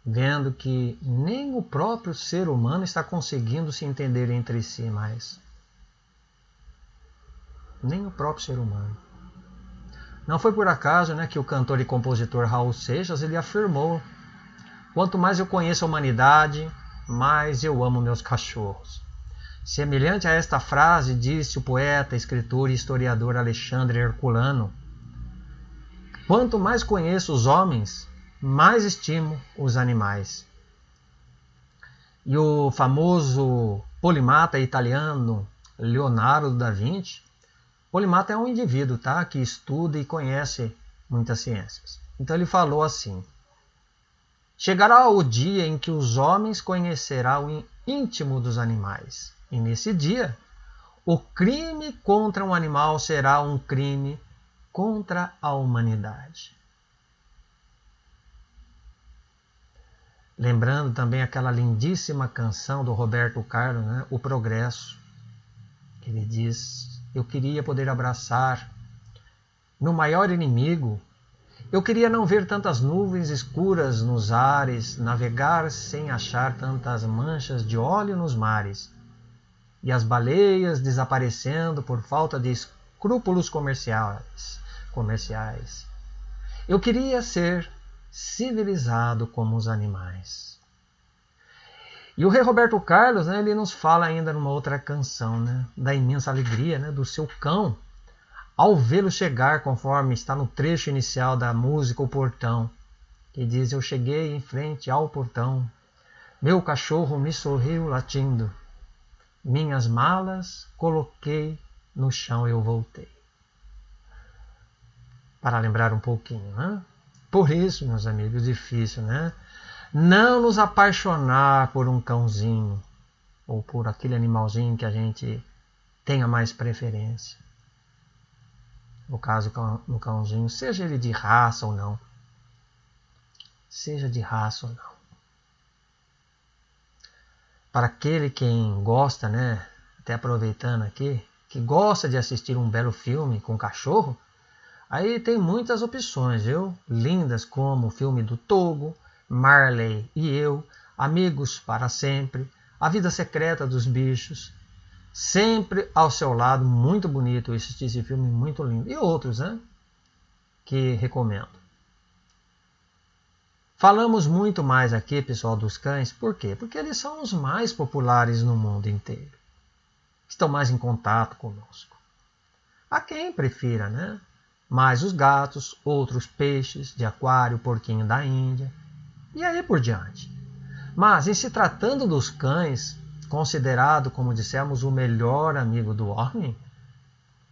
Vendo que nem o próprio ser humano está conseguindo se entender entre si mais. Nem o próprio ser humano. Não foi por acaso, né, que o cantor e compositor Raul Seixas ele afirmou: quanto mais eu conheço a humanidade, mais eu amo meus cachorros. Semelhante a esta frase, disse o poeta, escritor e historiador Alexandre Herculano: quanto mais conheço os homens, mais estimo os animais. E o famoso polimata italiano Leonardo da Vinci, polimata é um indivíduo, tá, que estuda e conhece muitas ciências. Então ele falou assim: chegará o dia em que os homens conhecerão o íntimo dos animais. E nesse dia, o crime contra um animal será um crime contra a humanidade. Lembrando também aquela lindíssima canção do Roberto Carlos, né? O Progresso. Ele diz: eu queria poder abraçar meu maior inimigo. Eu queria não ver tantas nuvens escuras nos ares, navegar sem achar tantas manchas de óleo nos mares, e as baleias desaparecendo por falta de escrúpulos comerciais. Eu queria ser civilizado como os animais. E o rei Roberto Carlos, né, ele nos fala ainda numa outra canção, né, da imensa alegria, né, do seu cão ao vê-lo chegar, conforme está no trecho inicial da música O Portão, que diz: eu cheguei em frente ao portão, meu cachorro me sorriu latindo, minhas malas coloquei no chão, eu voltei. Para lembrar um pouquinho, né? Por isso, meus amigos, difícil, né? Não nos apaixonar por um cãozinho ou por aquele animalzinho que a gente tenha mais preferência. No caso, no cãozinho, seja ele de raça ou não. Seja de raça ou não. Para aquele quem gosta, né? Até aproveitando aqui, que gosta de assistir um belo filme com cachorro, aí tem muitas opções, viu? Lindas, como o filme do Togo, Marley e Eu, Amigos para Sempre, A Vida Secreta dos Bichos, Sempre ao Seu Lado, muito bonito esse filme, muito lindo. E outros, né? Que recomendo. Falamos muito mais aqui, pessoal, dos cães. Por quê? Porque eles são os mais populares no mundo inteiro. Estão mais em contato conosco. Há quem prefira, né? Mais os gatos, outros peixes de aquário, porquinho da Índia, e aí por diante. Mas, em se tratando dos cães, considerado, como dissemos, o melhor amigo do homem,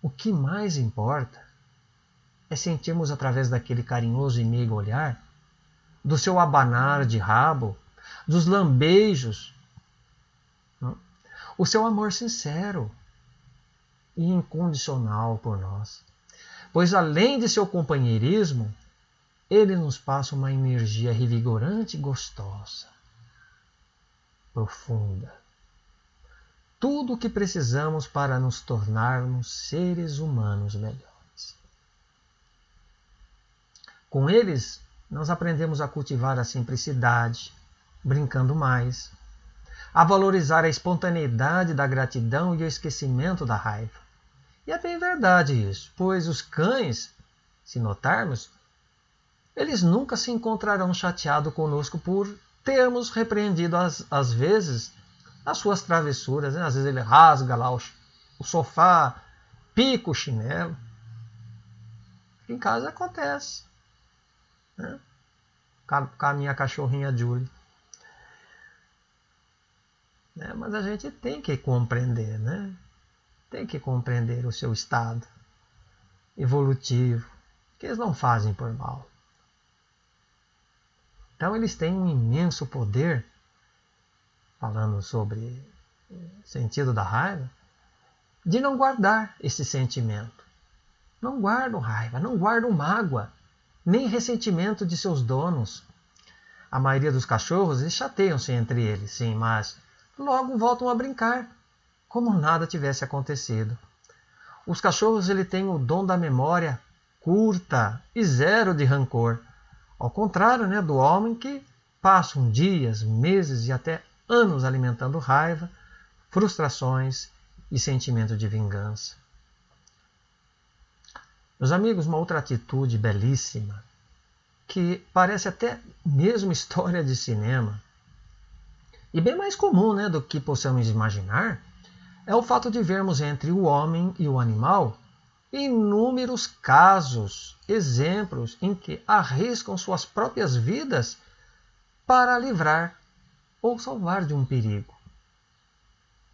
o que mais importa é sentirmos através daquele carinhoso e meigo olhar, do seu abanar de rabo, dos lambejos, o seu amor sincero e incondicional por nós. Pois além de seu companheirismo, ele nos passa uma energia revigorante e gostosa, profunda. Tudo o que precisamos para nos tornarmos seres humanos melhores. Com eles, nós aprendemos a cultivar a simplicidade, brincando mais, a valorizar a espontaneidade da gratidão e o esquecimento da raiva. E é bem verdade isso, pois os cães, se notarmos, eles nunca se encontrarão chateados conosco por termos repreendido, às vezes, as suas travessuras, né? Às vezes ele rasga lá o sofá, pica o chinelo. Em casa acontece, né? Com a minha cachorrinha Julie. Né? Mas a gente tem que compreender, né? Tem que compreender o seu estado evolutivo, que eles não fazem por mal. Então eles têm um imenso poder, falando sobre o sentido da raiva, de não guardar esse sentimento. Não guardam raiva, não guardam mágoa, nem ressentimento de seus donos. A maioria dos cachorros, eles chateiam-se entre eles, sim, mas logo voltam a brincar, como nada tivesse acontecido. Os cachorros têm o dom da memória curta e zero de rancor. Ao contrário, né, do homem que passam dias, meses e até anos alimentando raiva, frustrações e sentimento de vingança. Meus amigos, uma outra atitude belíssima, que parece até mesmo história de cinema, e bem mais comum, né, do que possamos imaginar, é o fato de vermos entre o homem e o animal inúmeros casos, exemplos em que arriscam suas próprias vidas para livrar ou salvar de um perigo.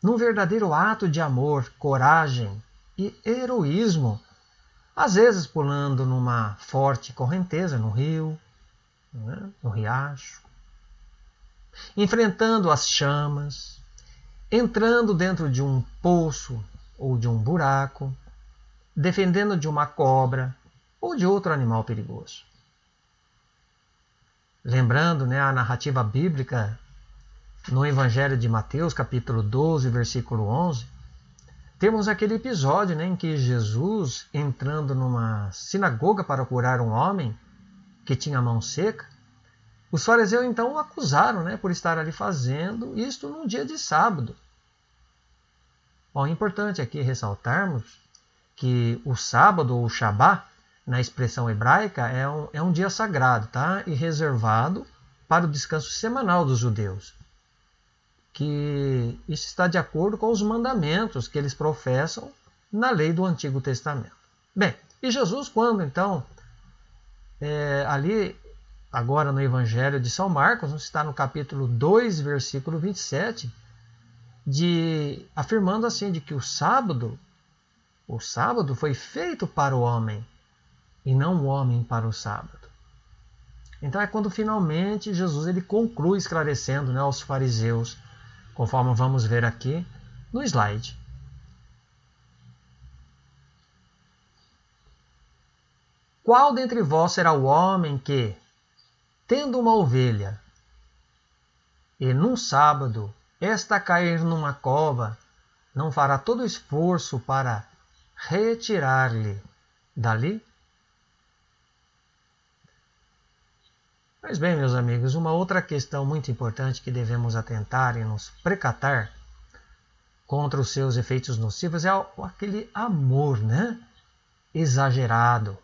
Num verdadeiro ato de amor, coragem e heroísmo, às vezes pulando numa forte correnteza no rio, né, no riacho, enfrentando as chamas, entrando dentro de um poço ou de um buraco, defendendo de uma cobra ou de outro animal perigoso. Lembrando, né, a narrativa bíblica no Evangelho de Mateus, capítulo 12, versículo 11, temos aquele episódio, né, em que Jesus, entrando numa sinagoga para curar um homem que tinha a mão seca, os fariseus então o acusaram, né, por estar ali fazendo isto num dia de sábado. Bom, é importante aqui ressaltarmos que o sábado, ou Shabá, na expressão hebraica, é um dia sagrado, tá? E reservado para o descanso semanal dos judeus. Que isso está de acordo com os mandamentos que eles professam na lei do Antigo Testamento. Bem, e Jesus, quando então, ali, agora no Evangelho de São Marcos, está no capítulo 2, versículo 27, afirmando assim, de que o sábado foi feito para o homem, e não o homem para o sábado. Então é quando finalmente Jesus conclui esclarecendo, né, aos fariseus, conforme vamos ver aqui no slide. Qual dentre vós será o homem que, tendo uma ovelha, e num sábado esta cair numa cova, não fará todo o esforço para retirar-lhe dali? Pois bem, meus amigos, uma outra questão muito importante que devemos atentar e nos precatar contra os seus efeitos nocivos é aquele amor, né, exagerado,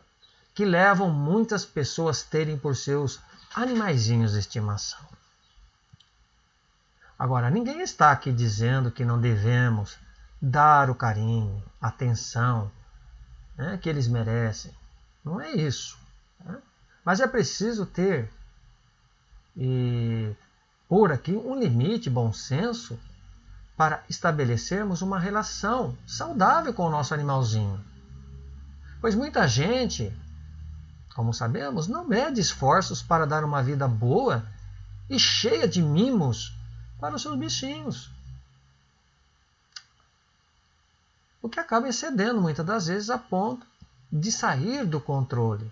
que levam muitas pessoas a terem por seus animaizinhos de estimação. Agora, ninguém está aqui dizendo que não devemos dar o carinho, a atenção, né, que eles merecem. Não é isso. Né? Mas é preciso ter e pôr aqui um limite, bom senso, para estabelecermos uma relação saudável com o nosso animalzinho. Pois muita gente, como sabemos, não mede esforços para dar uma vida boa e cheia de mimos para os seus bichinhos. O que acaba excedendo muitas das vezes a ponto de sair do controle,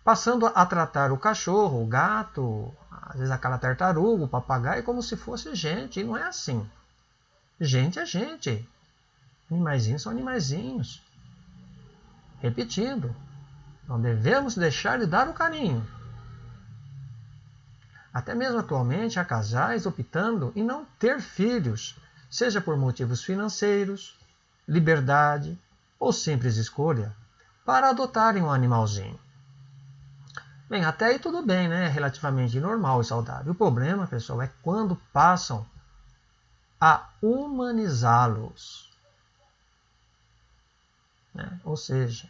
passando a tratar o cachorro, o gato, às vezes aquela tartaruga, o papagaio, como se fosse gente, e não é assim. Gente é gente. Animaizinhos são animaizinhos. Repetindo, não devemos deixar de dar o carinho. Até mesmo atualmente há casais optando em não ter filhos, seja por motivos financeiros, liberdade ou simples escolha, para adotarem um animalzinho. Bem, até aí tudo bem, né? É relativamente normal e saudável. O problema, pessoal, é quando passam a humanizá-los. Né? Ou seja,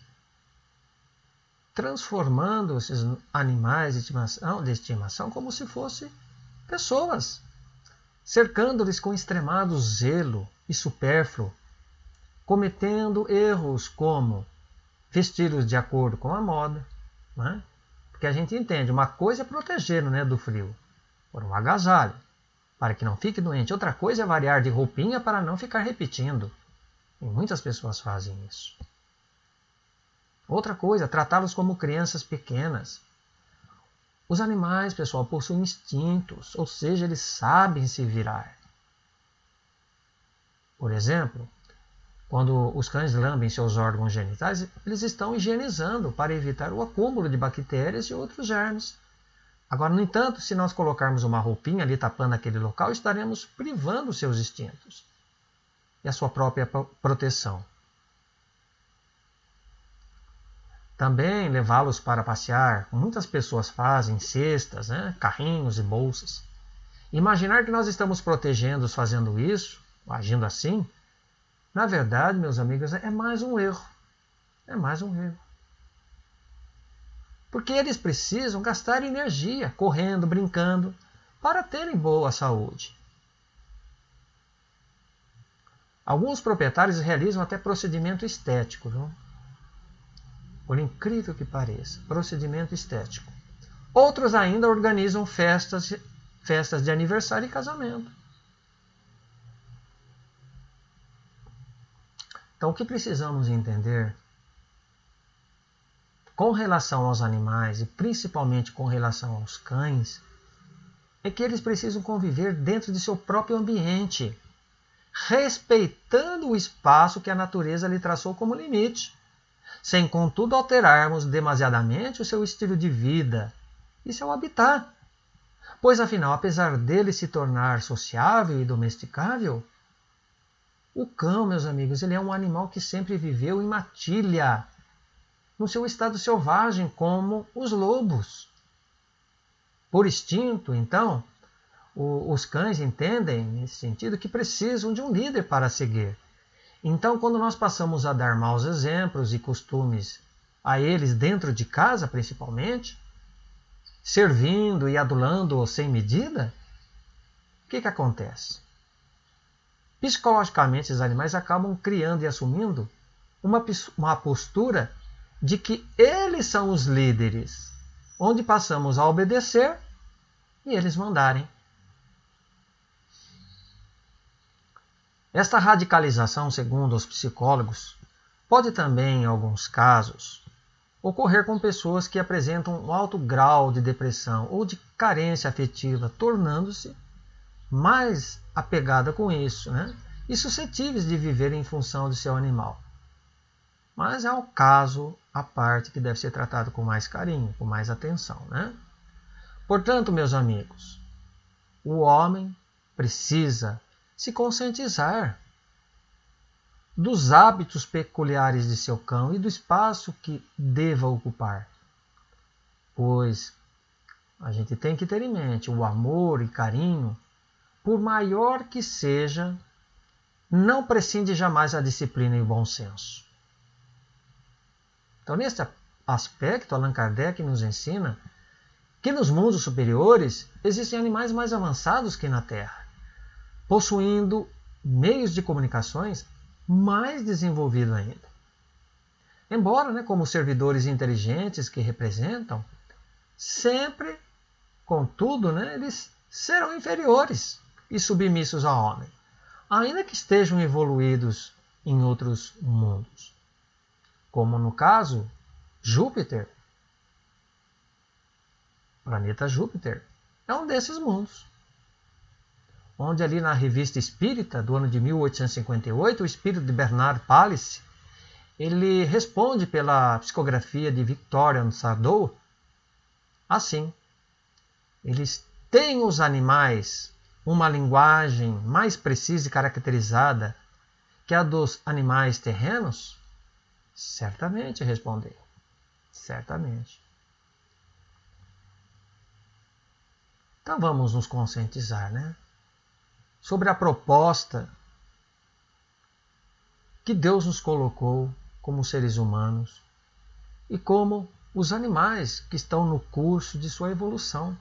transformando esses animais de estimação como se fossem pessoas, cercando-lhes com extremado zelo e supérfluo, cometendo erros como vesti-los de acordo com a moda, né? Porque a gente entende, uma coisa é protegê-lo, né, do frio, por um agasalho, para que não fique doente. Outra coisa é variar de roupinha para não ficar repetindo. E muitas pessoas fazem isso. Outra coisa, tratá-los como crianças pequenas. Os animais, pessoal, possuem instintos, ou seja, eles sabem se virar. Por exemplo, Quando os cães lambem seus órgãos genitais, eles estão higienizando para evitar o acúmulo de bactérias e outros germes. Agora, no entanto, se nós colocarmos uma roupinha ali tapando aquele local, estaremos privando seus instintos e a sua própria proteção. Também levá-los para passear, muitas pessoas fazem cestas, carrinhos e bolsas. Imaginar que nós estamos protegendo-os fazendo isso, agindo assim, na verdade, meus amigos, é mais um erro. É mais um erro. Porque eles precisam gastar energia, correndo, brincando, para terem boa saúde. Alguns proprietários realizam até procedimento estético, viu? Por incrível que pareça, procedimento estético. Outros ainda organizam festas de aniversário e casamento. Então, o que precisamos entender com relação aos animais e principalmente com relação aos cães é que eles precisam conviver dentro de seu próprio ambiente, respeitando o espaço que a natureza lhe traçou como limite, sem contudo alterarmos demasiadamente o seu estilo de vida e seu habitat. Pois afinal, apesar dele se tornar sociável e domesticável, o cão, meus amigos, ele é um animal que sempre viveu em matilha, no seu estado selvagem, como os lobos. Por instinto, então, os cães entendem, nesse sentido, que precisam de um líder para seguir. Então, quando nós passamos a dar maus exemplos e costumes a eles dentro de casa, principalmente, servindo e adulando-os sem medida, o que acontece? Psicologicamente, os animais acabam criando e assumindo uma postura de que eles são os líderes, onde passamos a obedecer e eles mandarem. Esta radicalização, segundo os psicólogos, pode também, em alguns casos, ocorrer com pessoas que apresentam um alto grau de depressão ou de carência afetiva, tornando-se mais apegada com isso, e suscetíveis de viver em função de seu animal. Mas é um caso à parte que deve ser tratado com mais carinho, com mais atenção. Portanto, meus amigos, o homem precisa se conscientizar dos hábitos peculiares de seu cão e do espaço que deva ocupar. Pois a gente tem que ter em mente o amor e carinho, por maior que seja, não prescinde jamais da disciplina e o bom senso. Então, nesse aspecto, Allan Kardec nos ensina que nos mundos superiores existem animais mais avançados que na Terra, possuindo meios de comunicações mais desenvolvidos ainda. Embora, como servidores inteligentes que representam, sempre, contudo, eles serão inferiores e submissos ao homem, ainda que estejam evoluídos em outros mundos. Como no caso, Júpiter, o planeta Júpiter, é um desses mundos. Onde ali na Revista Espírita, do ano de 1858, o espírito de Bernard Palissy, ele responde pela psicografia de Victorian Sardou assim: eles têm os animais uma linguagem mais precisa e caracterizada que a dos animais terrenos? Certamente, respondeu. Certamente. Então vamos nos conscientizar, sobre a proposta que Deus nos colocou como seres humanos e como os animais que estão no curso de sua evolução,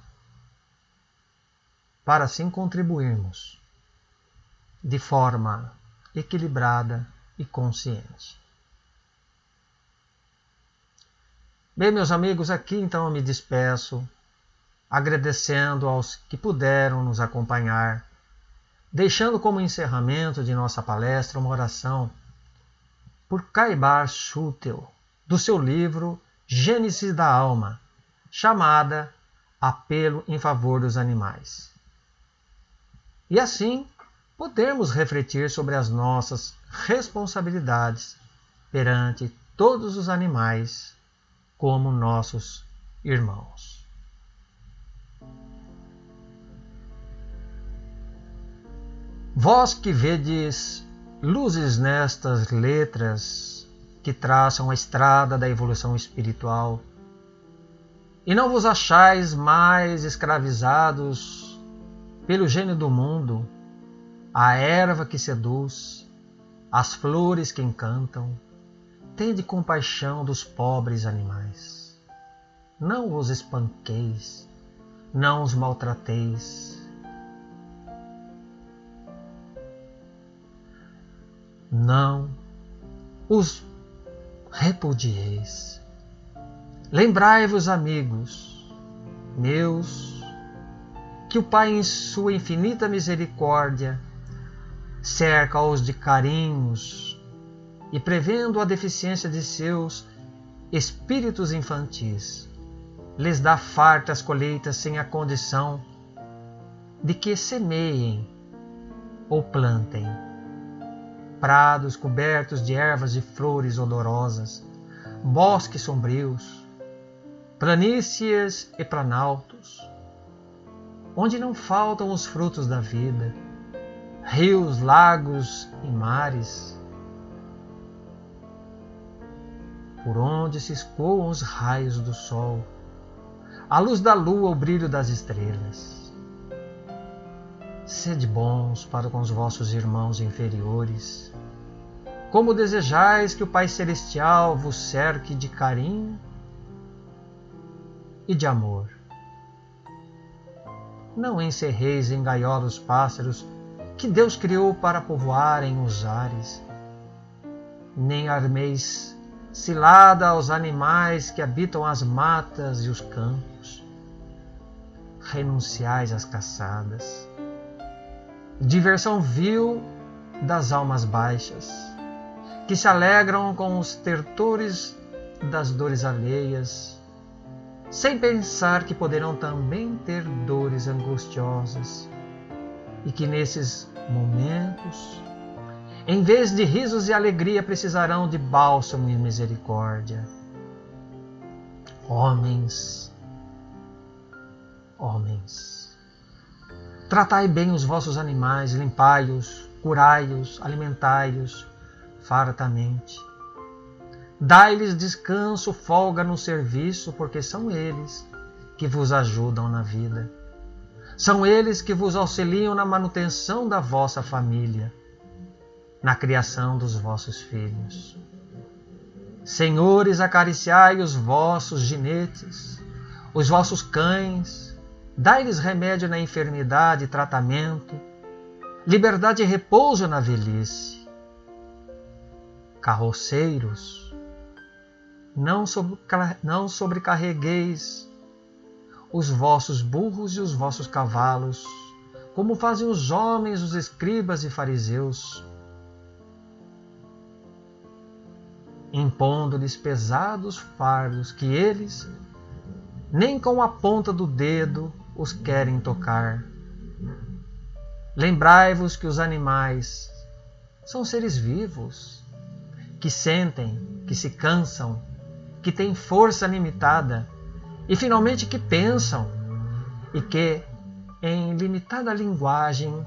para assim contribuirmos de forma equilibrada e consciente. Bem, meus amigos, aqui então eu me despeço, agradecendo aos que puderam nos acompanhar, deixando como encerramento de nossa palestra uma oração por Caibar Schutel, do seu livro Gênesis da Alma, chamada Apelo em Favor dos Animais. E assim, podermos refletir sobre as nossas responsabilidades perante todos os animais como nossos irmãos. Vós que vedes luzes nestas letras que traçam a estrada da evolução espiritual, e não vos achais mais escravizados pelo gênio do mundo, a erva que seduz, as flores que encantam, tende compaixão dos pobres animais. Não os espanqueis, não os maltrateis. Não os repudieis. Lembrai-vos, amigos meus, que o Pai, em sua infinita misericórdia, cerca-os de carinhos e, prevendo a deficiência de seus espíritos infantis, lhes dá fartas colheitas sem a condição de que semeiem ou plantem prados cobertos de ervas e flores odorosas, bosques sombrios, planícies e planaltos, onde não faltam os frutos da vida, rios, lagos e mares, por onde se escoam os raios do sol, a luz da lua, o brilho das estrelas. Sede bons para com os vossos irmãos inferiores, como desejais que o Pai Celestial vos cerque de carinho e de amor. Não encerreis em gaiola os pássaros que Deus criou para povoarem os ares, nem armeis cilada aos animais que habitam as matas e os campos. Renunciais às caçadas, diversão vil das almas baixas, que se alegram com os tertores das dores alheias, sem pensar que poderão também ter dores angustiosas, e que nesses momentos, em vez de risos e alegria, precisarão de bálsamo e misericórdia. Homens, tratai bem os vossos animais, limpai-os, curai-os, alimentai-os fartamente. Dai-lhes descanso, folga no serviço, porque são eles que vos ajudam na vida. São eles que vos auxiliam na manutenção da vossa família, na criação dos vossos filhos. Senhores, acariciai os vossos ginetes, os vossos cães, dai-lhes remédio na enfermidade e tratamento, liberdade e repouso na velhice. Carroceiros, não sobrecarregueis os vossos burros e os vossos cavalos, como fazem os homens, os escribas e fariseus, impondo-lhes pesados fardos que eles, nem com a ponta do dedo, os querem tocar. Lembrai-vos que os animais são seres vivos, que sentem, que se cansam, que têm força limitada e, finalmente, que pensam e que, em limitada linguagem,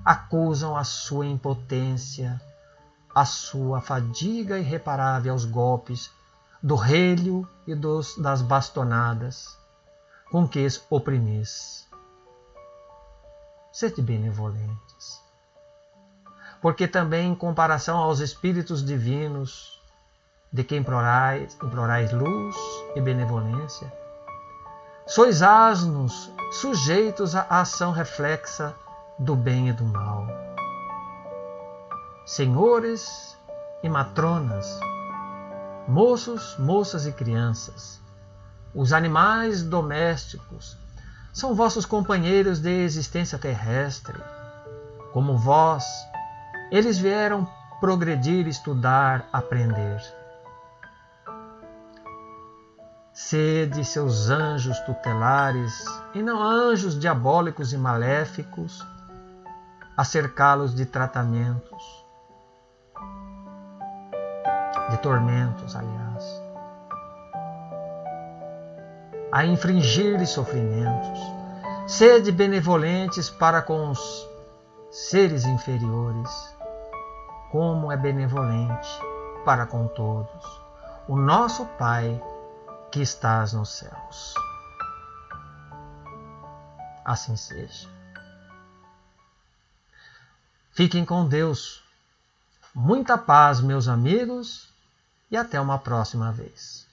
acusam a sua impotência, a sua fadiga irreparável aos golpes do relho e das bastonadas com que os oprimis. Sede benevolentes, porque também, em comparação aos espíritos divinos, de quem implorais luz e benevolência, sois asnos sujeitos à ação reflexa do bem e do mal. Senhores e matronas, moços, moças e crianças, os animais domésticos são vossos companheiros de existência terrestre. Como vós, eles vieram progredir, estudar, aprender. Sede seus anjos tutelares, e não anjos diabólicos e maléficos, a cercá-los de tratamentos, de tormentos, aliás, a infringir-lhes sofrimentos. Sede benevolentes para com os seres inferiores, como é benevolente para com todos o nosso Pai que estás nos céus. Assim seja. Fiquem com Deus. Muita paz, meus amigos, e até uma próxima vez.